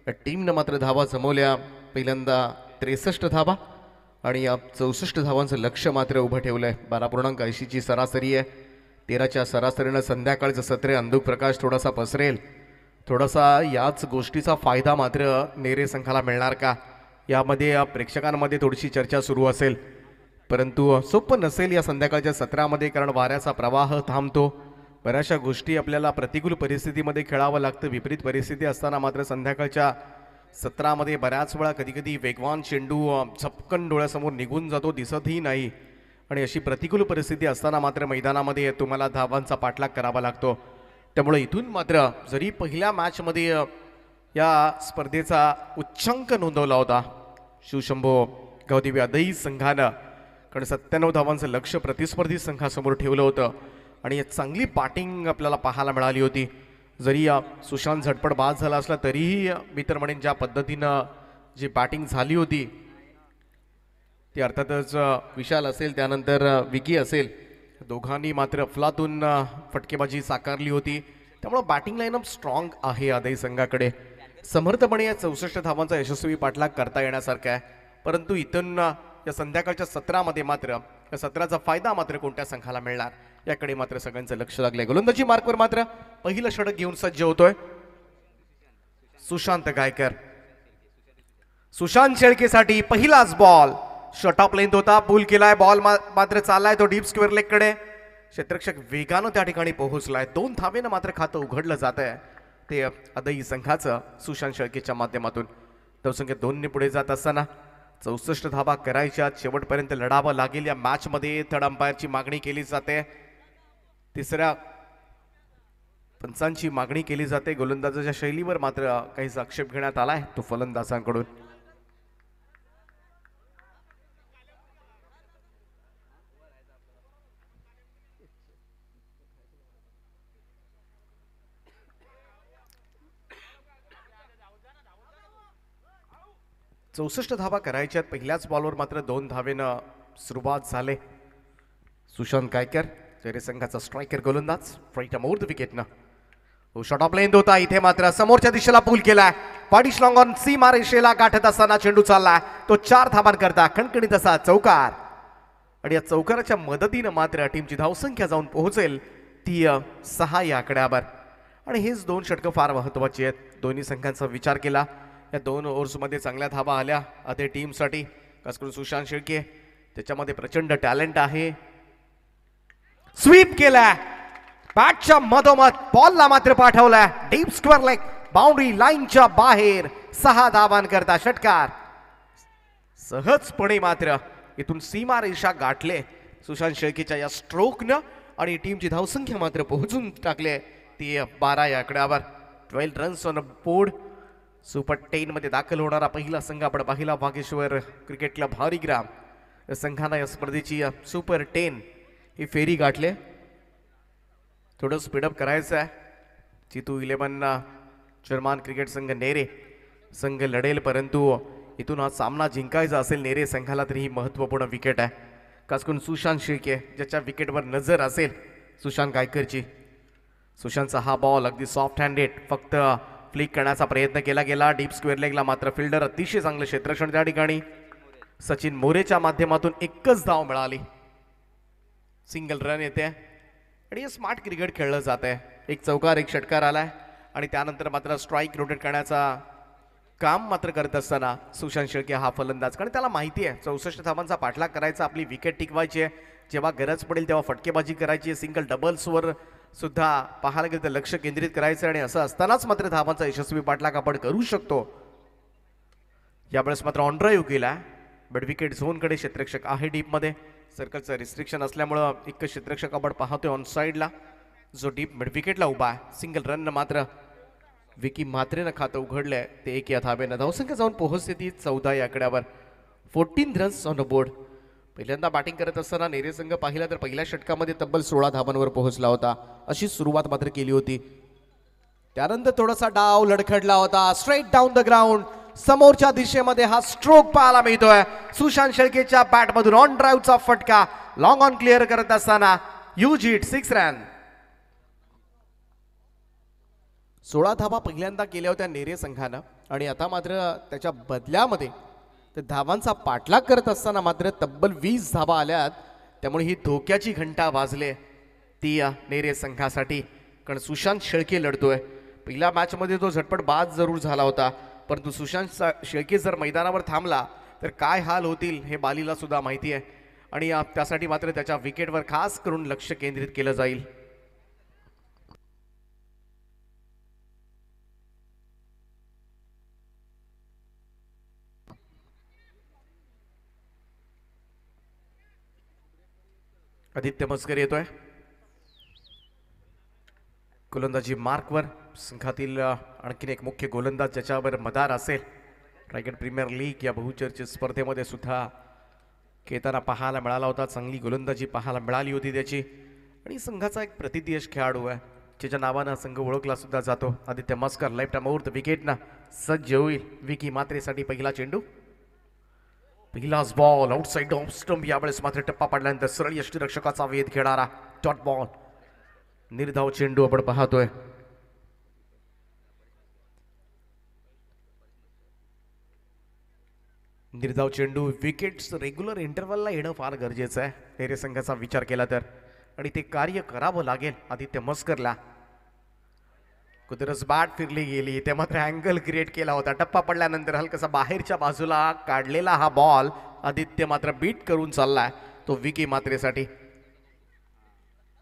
या टीमनं मात्र धावा जमवल्या. पहिल्यांदा 63 धावा आणि 64 धावांचं लक्ष मात्र उभं ठेवलंय. 12.80ची सरासरी आहे. 13च्या सरासरीनं संध्याकाळचं सत्र अंधुक प्रकाश थोडासा पसरेल. थोडासा याच गोष्टीचा फायदा मात्र नेरे संघाला मिळणार का, यामध्ये प्रेक्षकांमध्ये थोडीशी चर्चा सुरू असेल. परंतु सोपं नसेल या संध्याकाळच्या सत्रामध्ये, कारण वाऱ्याचा प्रवाह थांबतो. बऱ्याचशा गोष्टी आपल्याला प्रतिकूल परिस्थितीमध्ये खेळावं लागतं. विपरीत परिस्थिती असताना मात्र संध्याकाळच्या सत्रामध्ये बऱ्याच वेळा कधीकधी वेगवान चेंडू झपकन डोळ्यासमोर निघून जातो, दिसतही नाही. आणि अशी प्रतिकूल परिस्थिती असताना मात्र मैदानामध्ये तुम्हाला धावांचा पाठलाग करावा लागतो. त्यामुळे इथून मात्र जरी पहिल्या मॅचमध्ये या स्पर्धेचा उच्चांक नोंदवला होता शिवशंभो गावदेवी अदई संघानं, कारण 97 धावांचं लक्ष प्रतिस्पर्धी संघासमोर ठेवलं होतं आणि चांगली बॅटिंग आपल्याला पाहायला मिळाली होती. जरी सुशांत झटपट बाद झाला असला तरीही मी तर म्हणेन ज्या पद्धतीनं जी बॅटिंग झाली होती ती अर्थातच विशाल असेल त्यानंतर विकी असेल, दोघांनी मात्र अफलातून फटकेबाजी साकारली होती. त्यामुळे बॅटिंग लाईनअप स्ट्रॉंग आहे आदई संघाकडे. समर्थपणे या 64 धावांचा यशस्वी पाठलाग करता येण्यासारखा आहे. परंतु इथून या संध्याकाळच्या सत्रामध्ये मात्र या सत्राचा फायदा मात्र कोणत्या संघाला मिळणार याकडे मात्र सगळ्यांचं लक्ष लागलंय. गोलंदाजी मार्कवर मात्र पहिलं षटक घेऊन सज्ज होतोय सुशांत गायकर. सुशांत शेळकेसाठी पहिलाच बॉल शॉर्ट ऑफ लेंथ होता, पुल केलाय. बॉल मात्र चाललाय तो डीप स्क्वेअर लेग कडे. क्षेत्ररक्षक वेगानं त्या ठिकाणी पोहोचलाय. 2 धावेनं मात्र खातं उघडलं जात आहे ते अदई संघाचं सुशांत शेळकेच्या माध्यमातून. धावसंख्या 2ने पुढे जात असताना 64 धावा करायच्या, शेवटपर्यंत लढावं लागेल या मॅच मध्ये. थर्ड अंपायरची मागणी केली जाते, तिसऱ्या पंचांची मागणी केली जाते. गोलंदाजाच्या शैलीवर मात्र काही आक्षेप घेण्यात आलाय तो फलंदाजांकडून. चौसष्ट धावा करायच्यात. पहिल्याच बॉलवर मात्र 2 धावेनं सुरुवात झाले. सुशांत गायकर जरी संघाचा स्ट्रायकर गोलंदाज राईट अमोर द विकेटनं शॉट ऑफ लेंथ होता. इथे मात्र समोरच्या दिशेला पूल केलाय. पाडिश लॉंग ऑन सीमा रेषेला गाठत असताना चेंडू चाललाय तो 4 धावांकरता खणखणीत असा चौकार. आणि या चौकाराच्या मदतीनं मात्र टीमची धावसंख्या जाऊन पोहोचेल ती 6 या आकड्यावर. आणि हेच 2 षटकं फार महत्वाची आहेत. दोन्ही संघांचा विचार केला या 2 ओव्हर्समध्ये चांगल्या धावा आल्या अदे टीमसाठी. खास करून सुशांत शेळके त्याच्यामध्ये प्रचंड टॅलेंट आहे. स्वीप केलाय, बॅटच्या मधोमध बॉलला मात्र पाठवलाय डीप स्क्वेअर लेग बाउंड्री लाईनच्या बाहेर. 6 धावांकरता षटकार. सहजपणे मात्र इथून सीमा रेषा गाठले सुशांत शेळकेच्या या स्ट्रोकनं आणि टीमची धावसंख्या मात्र पोहोचून टाकले ती 12 या आकड्यावर. 12 रन्स ऑन बोर्ड. सुपर 10 मध्ये दाखल होणारा पहिला संघ आपण पाहिला वागेश्वर क्रिकेट क्लब भारीग्राम. या संघानं या स्पर्धेची सुपर 10 ही फेरी गाठले. थोडं स्पीडअप करायचं आहे. चितू 11 चर्मान क्रिकेट संघ नेरे संघ लढेल, परंतु इथून हा सामना जिंकायचा असेल नेरे संघाला तरी ही महत्त्वपूर्ण विकेट आहे. खास करून सुशांत शेळके ज्याच्या विकेटवर नजर असेल सुशांत गायकरची. सुशांतचा हा बॉल अगदी सॉफ्ट हँडेड फक्त फ्लिक करण्याचा प्रयत्न केला गेला. डीप स्क्वेअर लेगला मात्र फिल्डर अतिशय चांगलं क्षेत्ररक्षण त्या ठिकाणी. सचिन मोरेच्या माध्यमातून एकच धाव मिळाली. सिंगल रन येते आणि हे स्मार्ट क्रिकेट खेळलं जात आहे. एक चौकार एक षटकार आलाय आणि त्यानंतर मात्र स्ट्राईक रोटेट करण्याचा काम मात्र करत असताना सुशांत शेळके हा फलंदाज, कारण त्याला माहिती आहे 64 धावांचा पाठलाग करायचा, आपली विकेट टिकवायची आहे. जेव्हा गरज पडेल तेव्हा फटकेबाजी करायची आहे. सिंगल डबल्सवर सुद्धा पाहायला गेलं तर लक्ष केंद्रित करायचं आणि असं असतानाच मात्र धावांचा यशस्वी पाठलाग आपण करू शकतो. यावेळेस मात्र ऑन ड्राईव्ह केला बट विकेट झोनकडे क्षेत्ररक्षक आहे डीपमध्ये. सर्कलचं रिस्ट्रिक्शन असल्यामुळं एक क्षेत्ररक्षक आपण पाहतोय ऑन साईडला जो डीप मिड विकेटला उभा आहे. सिंगल रन मात्र विकी म्हात्रेनं खातं उघडलंय ते 1 या धाब्यानं. धावसंख्या जाऊन पोहोचते ती 14 या आकड्यावर. 14 रन्स ऑन द बोर्ड. पहिल्यांदा बॅटिंग करत असताना नेरे संघ पाहिला तर पहिल्या षटकामध्ये तब्बल 16 धाबांवर पोहोचला होता. अशी सुरुवात मात्र केली होती. त्यानंतर थोडासा डाव लडखडला होता. Straight down the ground. समोरच्या दिशेमध्ये हा स्ट्रोक पाहायला मिळतोय. सुशांत शेळकेच्या बॅटमधून ऑन ड्राईव्हचा फटका. लॉंग ऑन क्लिअर करत असताना ह्यूज हिट, 6 रन. 16 धाबा पहिल्यांदा केल्या होत्या नेरे संघानं आणि आता मात्र त्याच्या बदल्यामध्ये ते धावांचा पाठलाग करत असताना मात्र तब्बल 20 धाबा आल्यात. त्यामुळे ही धोक्याची घंटा वाजले ती या नेरे संघासाठी, कारण सुशांत शेळके लढतोय. पहिल्या मॅचमध्ये तो झटपट बाद जरूर झाला होता, परंतु सुशांत शेळके जर मैदानावर थांबला तर काय हाल होतील हे बालीला सुद्धा माहिती आहे आणि त्यासाठी मात्र त्याच्या विकेटवर खास करून लक्ष केंद्रित केलं जाईल. आदित्य मस्कर येतोय गोलंदाजी मार्कवर. संघातील आणखीन एक मुख्य गोलंदाज ज्याच्यावर मदार असेल. रायगड प्रीमियर लीग या बहुचर्चित स्पर्धेमध्ये सुद्धा खेळताना पाहायला मिळाला होता. चांगली गोलंदाजी पाहायला मिळाली होती त्याची आणि संघाचा एक प्रतिदेश खेळाडू आहे ज्याच्या नावानं संघ ओळखला सुद्धा जातो. आदित्य मस्कर लेफ्ट मुहूर्त विकेटनं सज्ज होईल. विकी मात्रेसाठी पहिला चेंडू. पहिलाच बॉल आउटसाइड ऑफ स्टंप. यावेळेस मात्र टप्पा पडल्यानंतर सरळ यष्टीरक्षकाचा वेध घेणारा डॉट बॉल. निर्धाव चेंडू आपण पाहतोय. निर्धाव चेंडू. विकेट्स रेग्युलर इंटरव्हलला येणं फार गरजेचं आहे नेरे संघाचा विचार केला तर, आणि ते कार्य करावं लागेल आदित्य मस्करला. कुदरस बॅट फिरली गेली, ते मात्र अँगल क्रिएट केला होता. टप्पा पडल्यानंतर हलकासा बाहेरच्या बाजूला काढलेला हा बॉल आदित्य मात्र बीट करून चाललाय तो विकी मात्रेसाठी.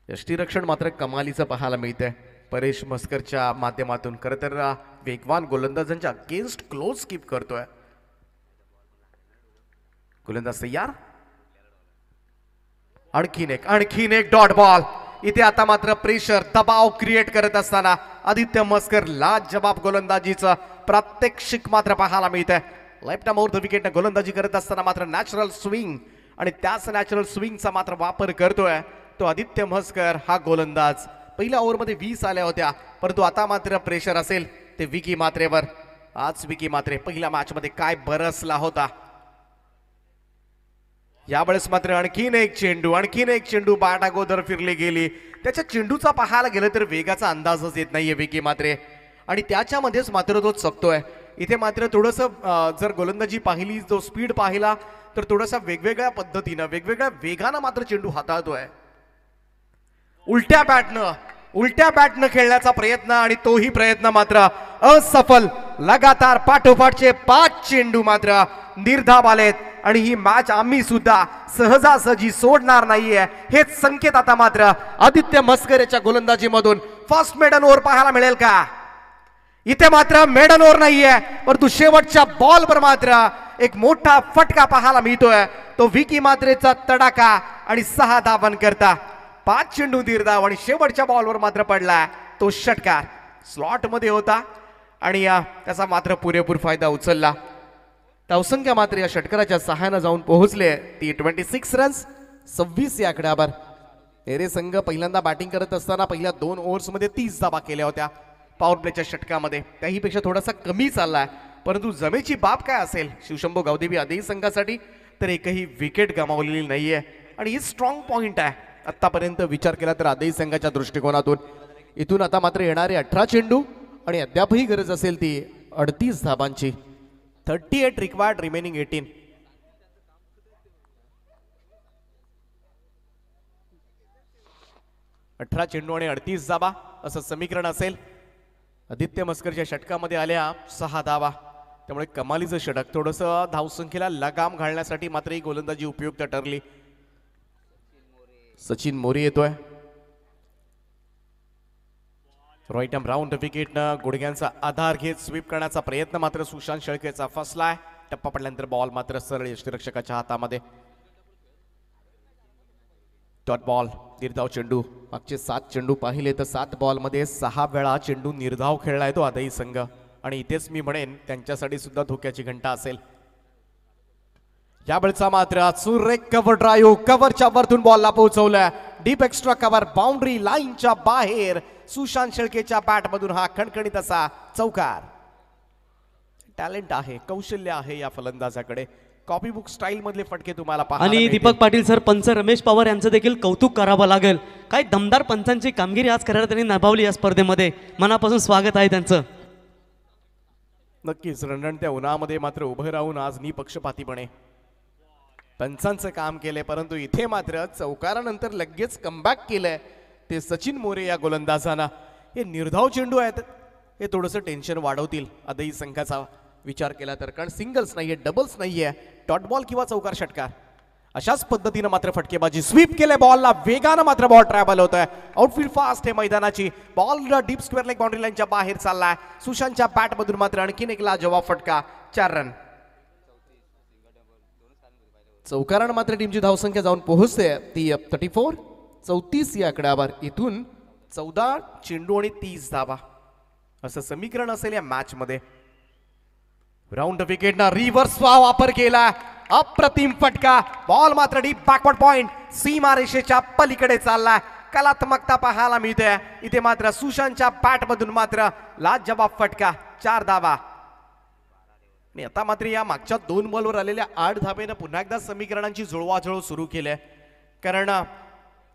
यष्टीरक्षण मात्र कमालीचं पाहायला मिळतंय परेश मस्करच्या माध्यमातून. खरं तर वेगवान गोलंदाजांच्या अगेन्स्ट क्लोज कीप करतोय. गोलंदाज तयार. आणखीन एक डॉट बॉल. इथे आता मात्र प्रेशर, दबाव क्रिएट करत असताना आदित्य मस्कर लाजवाब गोलंदाजीचं प्रात्यक्षिक मात्र पाहायला मिळतंय. लेफ्ट मुहूर्त विकेटनं गोलंदाजी करत असताना मात्र नॅचरल स्विंग, आणि त्याच नॅचरल स्विंगचा मात्र वापर करतोय तो आदित्य मस्कर हा गोलंदाज. पहिल्या ओव्हरमध्ये 20 आल्या होत्या, परंतु आता मात्र प्रेशर असेल ते विकी मात्रेवर. आज विकी मात्रे पहिल्या मॅचमध्ये काय बरसला होता. यावेळेस मात्र आणखीन एक चेंडू बॅट अगोदर फिरली गेली. त्याच्या चेंडूचा पाहायला गेलं तर वेगाचा अंदाजच येत नाहीये विकी मात्रे, आणि त्याच्यामध्येच मात्र तो चकतोय. इथे मात्र थोडंसं जर गोलंदाजी पाहिली, जो स्पीड पाहिला तर थोडासा वेगवेगळ्या पद्धतीनं वेगवेगळ्या वेगानं मात्र चेंडू हाताळतोय. उलट्या बॅटनं खेळण्याचा प्रयत्न, आणि तोही प्रयत्न मात्र असफल. लगातार पाठोपाठचे 5 चेंडू मात्र निर्धाव आलेत, आणि ही मॅच आम्ही सुद्धा सहजासहजी सोडणार नाहीये हेच संकेत आता मात्र आदित्य मस्कर याच्या गोलंदाजीमधून. फर्स्ट मेडन ओव्हर पाहायला मिळेल का. इथे मात्र मेडन ओव्हर नाहीये, परंतु शेवटच्या बॉलवर मात्र एक मोठा फटका पाहायला मिळतोय तो विकी मात्रेचा तडाखा, आणि 6 धावन करता 5 चेंडू निर्धाव, आणि शेवटच्या बॉलवर मात्र पडला तो षटकार. स्लॉट मध्ये होता आणि त्याचा मात्र पुरेपूर फायदा उचलला. धावसंख्या मात्र या षटकाराच्या सहाय्यानं जाऊन पोहोचले ती 26 रन्स 26 या आकड्यावर. नेरे संघ पहिल्यांदा बॅटिंग करत असताना पहिल्या 2 ओव्हर्समध्ये 30 धाबा केल्या होत्या. पॉवर प्लेच्या षटकामध्ये त्याहीपेक्षा थोडासा कमी चाललाय, परंतु जमेची बाब काय असेल शिवशंभो गावदेवी आदिही संघासाठी तर एकही विकेट गमावलेली नाहीये, आणि ही स्ट्रॉंग पॉइंट आहे आतापर्यंत विचार केला तर आदिही संघाच्या दृष्टिकोनातून. इथून आता मात्र येणारे 18 चेंडू, आणि अद्यापही गरज असेल ती 38 धाबांची. 38 रिक्वायर्ड, रिमेनिंग 18. अठरा चेंडू आणि 38 धाबा असं समीकरण असेल. आदित्य मस्करच्या षटकामध्ये आल्या 6 धाबा, त्यामुळे कमालीचं षटक. थोडंसं धावसंख्येला लगाम घालण्यासाठी मात्र ही गोलंदाजी उपयुक्त ठरली. सचिन मोरे येतोय. राईट आर्म राऊंड विकेटनं गुडघ्यांचा आधार घेत स्वीप करण्याचा प्रयत्न मात्र सुशांत शेळकेचा फसलाय. टप्पा पडल्यानंतर बॉल मात्र सरळ यष्टीरक्षकाच्या हातामध्ये. Dot ball. निर्धाव चेंडू. मागचे 7 चेंडू पाहिले तर 7 बॉलमध्ये 6 वेळा चेंडू निर्धाव खेळलाय तो आदई संघ. आणि इथेच मी म्हणेन त्यांच्यासाठी सुद्धा धोक्याची घंटा असेल. यावेळचा मात्र सुरेख कव्हर ड्राईव्ह, कव्हरच्या वरतून बॉलला पोहोचवल्या. डीप एक्स्ट्रा कव्हर, बाउंड्री लाईनच्या बाहेर. सुशांत शेळकेच्या बॅटमधून हा खणखणीत असा चौकार. टॅलेंट आहे, कौशल्य आहे या फलंदाजाकडे. कॉपी बुक स्टाईल मधले फटके तुम्हाला पाहायला आणि मिळतील. दीपक पाटील सर, पंच रमेश पवार यांचं देखील कौतुक करावं लागेल. काय दमदार पंचांची कामगिरी आज करायला त्यांनी निभावली या स्पर्धेमध्ये. मनापासून स्वागत आहे त्यांचं. नक्कीच रणरणत्या उन्हामध्ये मात्र उभं राहून आज निपक्षपातीपणे पंचांचं काम केलंय. परंतु इथे मात्र चौकारानंतर लगेच कमबॅक केलंय ते सचिन मोरे या गोलंदाजांना. हे निर्धाव चेंडू आहेत, हे थोडंसं टेन्शन वाढवतील आदई संघाचा विचार केला तर. कारण सिंगल्स नाहीये, डबल्स नाहीये, डॉट बॉल किंवा चौकार षटकार अशाच पद्धतीनं मात्र फटकेबाजी. स्वीप केले बॉलला, वेगानं मात्र बॉल ट्रॅव्हल होत आहे. आउटफील्ड फास्ट आहे मैदानाची. Ball deep square leg boundary लाईनच्या बाहेर चाललाय. सुशांतच्या बॅटमधून मात्र आणखीन एक लाजवाब फटका. 4 रन. चौकारानं मात्र टीमची धावसंख्या जाऊन पोहोचते ती 34 या आकड्यावर. इथून 14 चेंडू आणि 30 धावा असं समीकरण असेल या मॅच मध्ये. राऊंड विकेटना रिव्हर्स वापर केला. अप्रतिम फटका. बॉल मात्र डीप बॅकवर्ड पॉइंट, सीमा रेषेच्या पलीकडे चाललाय. कलात्मकता पाहायला मिळते इथे मात्र. सुशांतच्या बॅटमधून मात्र लाजवाब फटका. 4 धावा. आणि आता मात्र या मागच्या 2 बॉलवर आलेल्या 8 धावेनं पुन्हा एकदा समीकरणांची जुळवाजुळव सुरू केली. कारण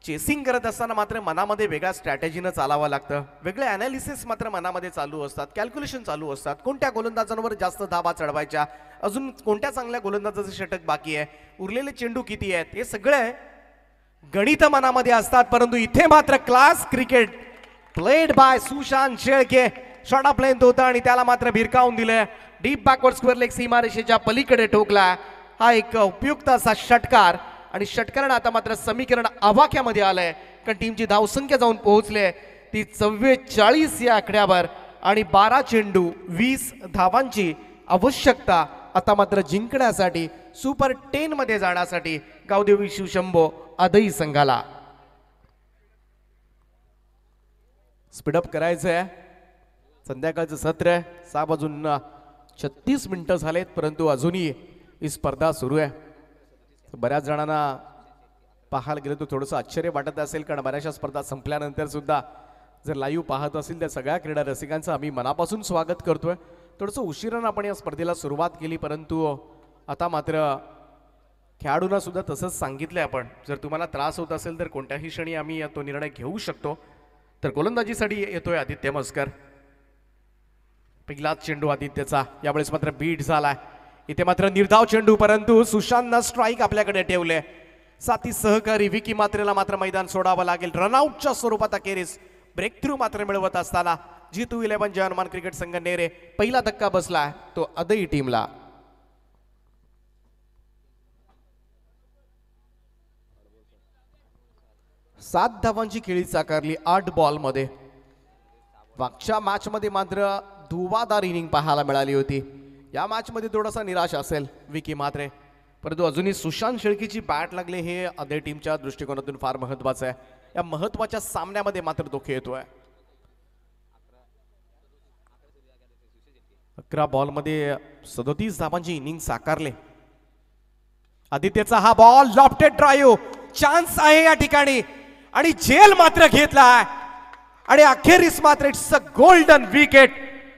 चेसिंग करत असताना मात्र मनामध्ये वेगळ्या स्ट्रॅटेजीनं चालावं लागतं. वेगळे अनालिसिस मात्र मनामध्ये चालू असतात, कॅल्क्युलेशन चालू असतात. कोणत्या गोलंदाजांवर जास्त धावा चढवायच्या, अजून कोणत्या चांगल्या गोलंदाजाचे षटक बाकी आहे, उरलेले चेंडू किती आहेत, हे सगळे गणित मनामध्ये असतात. परंतु इथे मात्र class cricket played by Sushant Shelke. Short of length होता आणि त्याला मात्र भिरकावून दिले. डीप बॅकवर्ड स्क्वेअर लेग सीमारेषेच्या पलीकडे ठोकला. हा एक उपयुक्त असा षटकार. आणि षटकारण आता मात्र समीकरण आवाक्यामध्ये आलंय. कारण टीमची धावसंख्या जाऊन पोहोचले ती 44 या आकड्यावर. आणि 12 चेंडू 20 धावांची आवश्यकता आता मात्र जिंकण्यासाठी, सुपर 10 मध्ये जाण्यासाठी गावदेवी शिवशंभो आदई संघाला. स्पीडअप करायचंय. संध्याकाळचं सत्र आहे. 6 वाजून 36 मिनिटं झालेत. परंतु अजूनही ही स्पर्धा सुरू आहे. बऱ्याच जणांना पाहायला गेलं तर थोडंसं आश्चर्य वाटत असेल. कारण बऱ्याचशा स्पर्धा संपल्यानंतर सुद्धा जर लाईव्ह पाहत असेल त्या सगळ्या क्रीडा रसिकांचं आम्ही मनापासून स्वागत करतोय. थोडंसं उशिरानं आपण या स्पर्धेला सुरुवात केली. परंतु आता मात्र खेळाडूंना सुद्धा तसंच सांगितलंय आपण, जर तुम्हाला त्रास होत असेल तर कोणत्याही क्षणी आम्ही तो निर्णय घेऊ शकतो. तर गोलंदाजीसाठी येतोय आदित्य मस्कर. पहिलाच चेंडू आदित्यचा. यावेळेस मात्र बीट झालाय. इथे मात्र निर्धाव चेंडू. परंतु सुशांतनं स्ट्राईक आपल्याकडे ठेवले. साथी सहकारी विकी मात्रेला मात्र मैदान सोडावं लागेल. रनआउटच्या स्वरूपात अखेरीस ब्रेक थ्रू मात्र मिळवत असताना G211 जय हनुमान क्रिकेट संघ नेरे. पहिला धक्का बसलाय तो आदई टीमला. सात धावांची खेळी साकारली 8 बॉलमध्ये. मागच्या मॅच मध्ये मात्र धुवाधार इनिंग पाहायला मिळाली होती. या मॅच मध्ये थोडासा निराश असेल विकी मात्रे. परंतु अजूनही सुशांत शेळकेची बॅट लागले हे आदई टीमच्या दृष्टिकोनातून फार महत्वाचं आहे. या महत्वाच्या सामन्यामध्ये मात्र धोके येतोय. 11 बॉलमध्ये 37 धावांची इनिंग साकारले. आदित्यचा हा बॉल लॉफ्टेड ड्राईव्ह. चान्स आहे या ठिकाणी आणि झेल मात्र घेतलाय. आणि अखेरीस मात्र इट्स अ गोल्डन विकेट.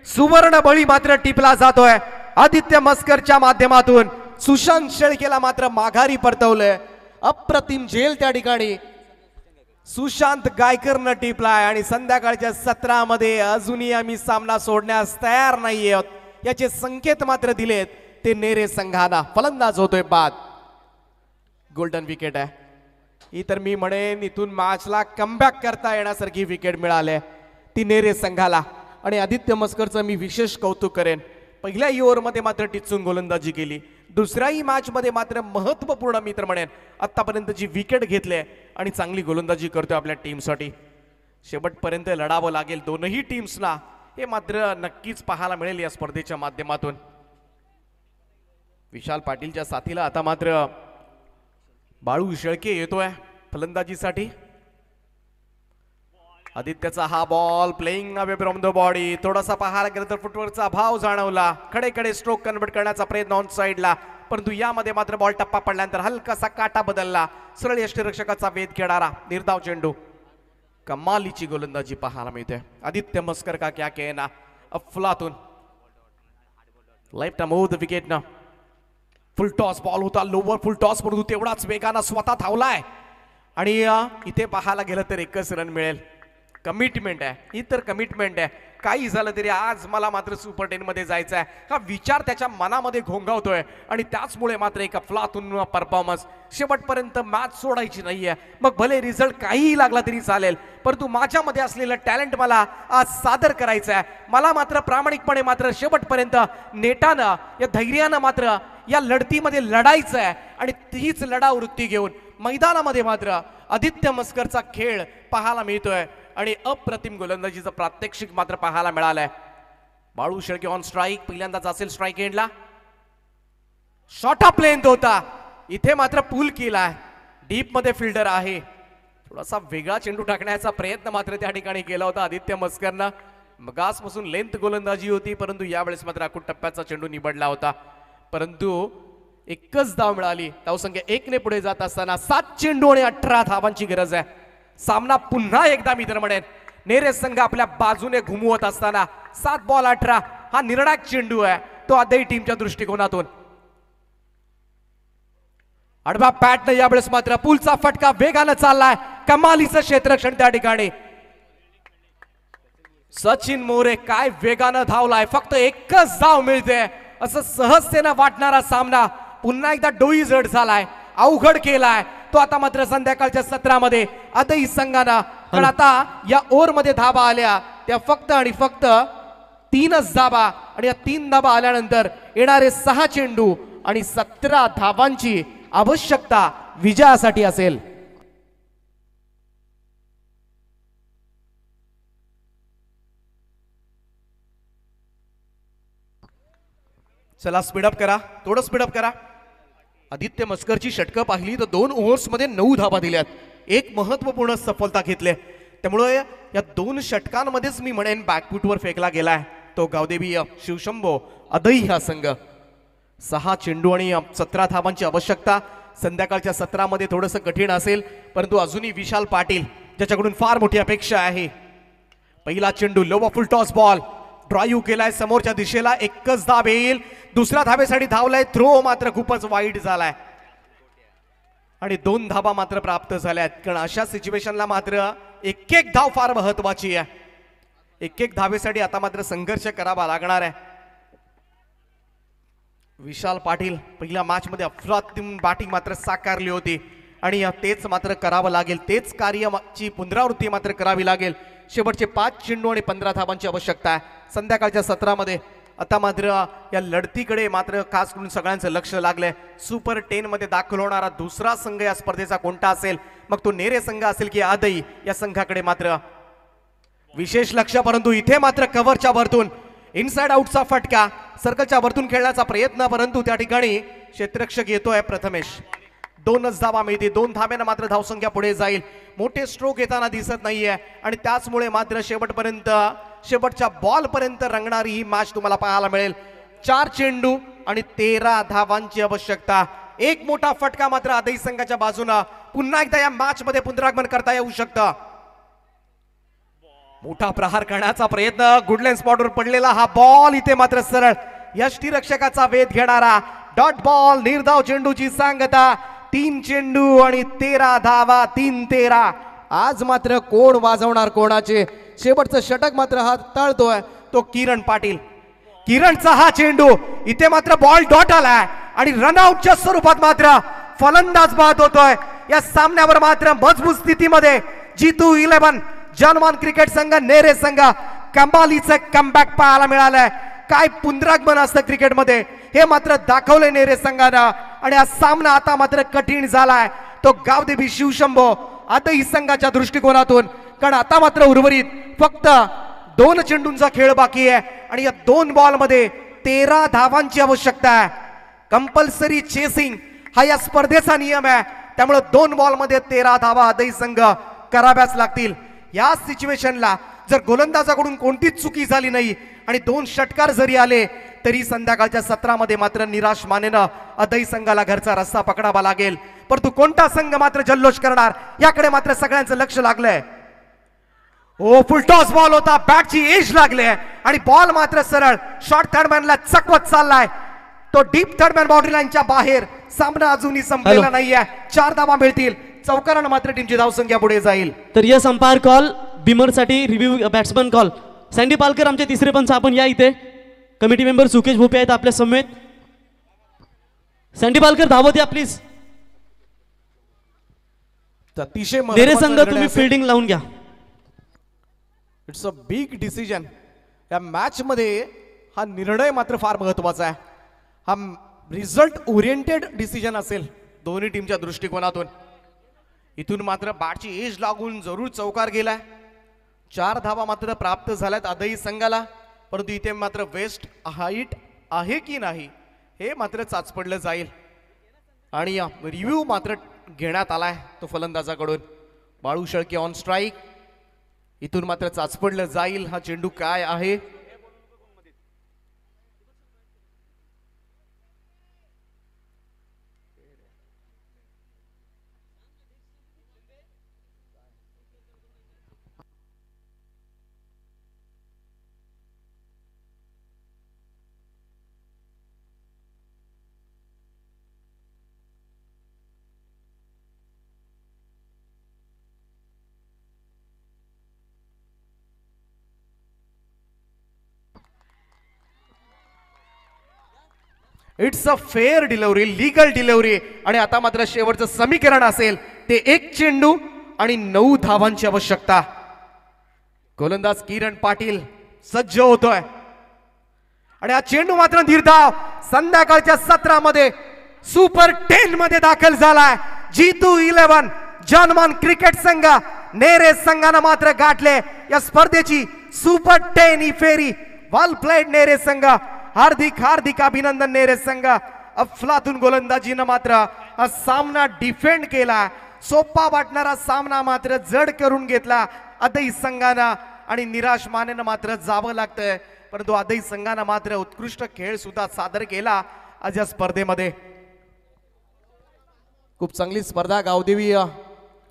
सुवर्ण बळी मात्र टिपला जातोय आदित्य मस्करच्या माध्यमातून. सुशांत शेळकेला मात्र माघारी परतवलंय. अप्रतिम झेल त्या ठिकाणी सुशांत गायकरनं टिपलाय. आणि संध्याकाळच्या सत्रामध्ये अजूनही आम्ही सामना सोडण्यास तयार नाही आहोत याचे संकेत मात्र दिलेत ते नेरे संघाला. फलंदाज होतोय बाद. गोल्डन विकेट आहे ही. तर मी म्हणेन इथून मॅचला कमबॅक करता येण्यासारखी विकेट मिळाली ती नेरे संघाला. आणि आदित्य मस्करचं मी विशेष कौतुक करेन. पहिल्या ओव्हरमध्ये मात्र टिचून गोलंदाजी केली. दुसऱ्याही मॅच मध्ये मात्र महत्वपूर्ण मी तर म्हणेन आतापर्यंतची विकेट घेतले आणि चांगली गोलंदाजी करतोय आपल्या टीमसाठी. शेवटपर्यंत लढावं लागेल दोनही टीम्सना हे मात्र नक्कीच पाहायला मिळेल या स्पर्धेच्या माध्यमातून. विशाल पाटीलच्या साथीला आता मात्र बाळू शेळके येतोय फलंदाजीसाठी. आदित्यचा हा ball playing away from the body. थोडासा पाहायला गेलं तर फुटवर्कचा भाव जाणवला. कडे स्ट्रोक कन्वर्ट करण्याचा प्रयत्न ऑन साइडला, परंतु यामध्ये मात्र बॉल टप्पा पडल्यानंतर हलकासा काटा बदलला. सरळ यष्टीरक्षकाचा वेध घेणारा निर्धाव चेंडू. कमालीची गोलंदाजी पाहायला मिळते. आदित्य मस्कर का क्या कहना. अफलातून लेफ्ट मूव द विकेट ना. फुल टॉस बॉल होता, लोवर फुल टॉस, परंतु तेवढाच वेगानं स्वतः धावलाय. आणि इथे पाहायला गेलं तर एकच रन मिळेल. कमिटमेंट आहे, ही तर कमिटमेंट आहे. काही झालं तरी आज मला मात्र सुपर 10 मध्ये जायचं आहे हा विचार त्याच्या मनामध्ये घोंगावतोय. आणि त्याचमुळे मात्र एक अफलातून परफॉर्मन्स. शेवटपर्यंत मॅच सोडायची नाहीये. मग भले रिझल्ट काहीही लागला तरी चालेल, परंतु माझ्यामध्ये असलेलं टॅलेंट मला आज सादर करायचं आहे. मला मात्र प्रामाणिकपणे मात्र शेवटपर्यंत नेटानं या धैर्यानं मात्र या लढतीमध्ये लढायचं आहे. आणि तीच लढावृत्ती घेऊन मैदानामध्ये मात्र आदित्य मस्करचा खेळ पाहायला मिळतोय. आणि अप्रतिम गोलंदाजीचं प्रात्यक्षिक मात्र पाहायला मिळालंय. Balu Shelke on strike. पहिल्यांदाच असेल स्ट्राईक एंडला. शॉर्ट ऑफ लेंथ होता, इथे मात्र पूल केलाय. डीप मध्ये फिल्डर आहे. थोडासा वेगळा चेंडू टाकण्याचा प्रयत्न मात्र त्या ठिकाणी केला होता आदित्य मस्करनं. मगासपासून लेंथ गोलंदाजी होती, परंतु यावेळेस मात्र आखूड टप्प्याचा चेंडू निवडला होता. परंतु एकच धाव मिळाली. धावसंख्या 1 ने पुढे जात असताना 7 चेंडू आणि 18 धावांची गरज आहे. सामना पुन्हा एकदा मी तर म्हणेन नेरे संघ आपल्या बाजूने घुमवत असताना 7 बॉल 18 हा निर्णायक चेंडू आहे तो आदई टीमच्या दृष्टिकोनातून. आडवा पॅटनं यावेळेस मात्र पुलचा फटका वेगानं चाललाय. कमालीचं क्षेत्ररक्षण त्या ठिकाणी. सचिन मोरे काय वेगानं धावलाय. फक्त एकच धाव मिळते असं सहजतेनं वाटणारा सामना पुन्हा एकदा डोई जड झालाय, अवघड केलाय तो. आता मात्र संध्याकाळच्या सत्रामध्ये आदई संघानं, कारण आता या ओव्हर मध्ये धाबा आल्या त्या फक्त आणि फक्त 3च धाबा. आणि या 3 धाबा आल्यानंतर येणारे 6 चेंडू आणि 17 धावांची आवश्यकता विजयासाठी असेल. चला स्पीडअप करा, थोडं स्पीडअप करा. आदित्य मस्करची षटकं पाहिली तर 2 ओव्हर्स मध्ये 9 धाबा दिल्यात. एक महत्वपूर्ण सफलता घेतली. त्यामुळे या 2 षटकांमध्येच मी म्हणेन बॅकफुटवर फेकला गेलाय तो गावदेवी शिवशंभो आदई हा संघ. 6 चेंडू आणि 17 धावांची आवश्यकता. संध्याकाळच्या सत्रामध्ये थोडंसं कठीण असेल, परंतु अजूनही विशाल पाटील ज्याच्याकडून फार मोठी अपेक्षा आहे. पहिला चेंडू लोवर फुल टॉस बॉल ड्राईव्ह केलाय समोरच्या दिशेला. एकच धाव येईल. दुसऱ्या धावेसाठी धावलाय. थ्रो मात्र खूपच वाईट झालाय आणि 2 धाबा मात्र प्राप्त झाल्यात. कारण अशा सिच्युएशनला मात्र एक धाव फार महत्वाची आहे. एक धावेसाठी आता मात्र संघर्ष करावा लागणार आहे. विशाल पाटील पहिल्या मॅच मध्ये अफलातून बॅटिंग मात्र साकारली होती आणि तेच मात्र करावं लागेल. तेच कार्याची पुनरावृत्ती मात्र करावी लागेल. शेवटचे 5 चेंडू आणि 15 धावांची आवश्यकता आहे संध्याकाळच्या सत्रामध्ये. आता मात्र या लढतीकडे मात्र खास करून सगळ्यांचं लक्ष लागलंय. सुपर 10 मध्ये दाखल होणारा दुसरा संघ या स्पर्धेचा कोणता असेल, मग तो नेरे संघ असेल की आदई, या संघाकडे मात्र विशेष लक्ष. परंतु इथे मात्र कव्हरच्या वरतून इनसाइड आउटचा फटका, सर्कलच्या वरतून खेळण्याचा प्रयत्न, परंतु त्या ठिकाणी क्षेत्ररक्षक येतोय प्रथमेश. 2च धावा मिळते. 2 धाब्यानं मात्र धावसंख्या पुढे जाईल. मोठे स्ट्रोक येताना दिसत नाहीये आणि त्याचमुळे मात्र शेवटपर्यंत, शेवटच्या बॉल पर्यंत रंगणारी ही मॅच तुम्हाला पाहायला मिळेल. 4 चेंडू आणि 13 धावांची आवश्यकता. एक मोठा फटका मात्र आदई संघाच्या बाजूनं पुन्हा एकदा या मॅच मध्ये पुनरागमन करता येऊ शकतं. मोठा प्रहार करण्याचा प्रयत्न, गुडलेन स्पॉटवर पडलेला हा बॉल इथे मात्र सरळ यष्टीरक्षकाचा वेध घेणारा डॉट बॉल. निर्धाव चेंडूची सांगता. 3 चेंडू आणि 13 धावा. 3-13. आज मात्र कोण वाजवणार कोणाचे. शेवटचं षटक मात्र हा तळतोय तो किरण पाटील. किरणचा हा चेंडू, इथे मात्र बॉल डॉट आलाय आणि रनआउटच्या स्वरूपात मात्र फलंदाज बाद होतोय. या सामन्यावर मात्र मजबूत स्थितीमध्ये जीतू 11 जनमान क्रिकेट संघ नेरे संघ कमालीचं कमबॅक पाहायला मिळालंय. काय पुनरागमन असतं क्रिकेटमध्ये हे मात्र दाखवलंय नेरे संघानं. आणि हा सामना आता मात्र कठीण झालाय तो गावदेवी शिवशंभो आदई संघाच्या दृष्टिकोनातून. कारण आता मात्र उर्वरित फक्त 2 चेंडूंचा खेळ बाकी आहे आणि या 2 बॉल मध्ये 13 धावांची आवश्यकता आहे. कंपल्सरी चेसिंग हा या स्पर्धेचा नियम आहे. त्यामुळे 2 बॉल मध्ये 13 धावा आदई संघ कराव्याच लागतील. या सिच्युएशनला जर गोलंदाजाकडून कोणतीच चुकी झाली नाही आणि 2 षटकार जरी आले तरी संध्याकाळच्या सत्रामध्ये मात्र निराश मानेनं अदई संघाला घरचा रस्ता पकडावा लागेल. परंतु कोणता संघ मात्र जल्लोष करणार याकडे मात्र सगळ्यांचं लक्ष लागलंय. ओ फुल टॉस बॉल होता, बॅटची एज लागले आणि बॉल मात्र सरळ शॉर्ट थर्डमॅनला चकवत चाललाय. तो डीप थर्डमॅन बाउंड्री लाईनच्या बाहेर. सामना अजूनही संपलेला नाहीये. 4 धावा मिळतील. चौकारानं मात्र टीमची धावसंख्या पुढे जाईल. तर यस अंपायर कॉल बिमरसाठी review batsman call. Sandy Palkar आमचे तिसरे पंच, आपण या इथे. कमिटी मेंबर सुकेश भोपे आहेत आपल्या समेत. सँडी पालकर धावत या प्लीज. अतिशय नेरे संघ तुम्ही फिल्डिंग लावून घ्या. It's a big decision. या मॅच मध्ये हा निर्णय मात्र फार महत्वाचा आहे. हा रिझल्ट ओरिएंटेड डिसिजन असेल दोन्ही टीमच्या दृष्टिकोनातून. इथून मात्र बॅटची एज लागून जरूर चौकार गेलाय. 4 धावा मात्र प्राप्त झाल्यात अदई संघाला. परंतु इथे मात्र वेस्ट हाईट आहे की नाही हे मात्र चाचपडलं जाईल. आणि रिव्ह्यू मात्र घेण्यात आलाय तो फलंदाजाकडून. Balu Shelke on strike. इथून मात्र चाचपडलं जाईल हा चेंडू काय आहे. It's a fair delivery, legal delivery. आणि आता मात्र शेवटचं समीकरण असेल ते 1 चेंडू आणि 9 धावांची आवश्यकता. गोलंदाज किरण पाटील सज्ज होतोय आणि हा चेंडू मात्र निर्धाव संध्याकाळच्या सत्रामध्ये सुपर 10 मध्ये दाखल झालाय. G2 11 जनमान क्रिकेट संघ नेरे संघानं मात्र गाठले या स्पर्धेची सुपर 10 ही फेरी. वेल प्लेड नेरे संघ. हार्दिक हार्दिक अभिनंदन नेरे संघ. अफलातून गोलंदाजीनं मात्र हा सामना डिफेंड केला. सोपा वाटणारा सामना मात्र जड करून घेतला अदई संघानं आणि निराश मानेनं मात्र जावं लागतंय. परंतु अदई संघानं मात्र उत्कृष्ट खेळ सुद्धा सादर केला आज या स्पर्धेमध्ये. खूप चांगली स्पर्धा गावदेवी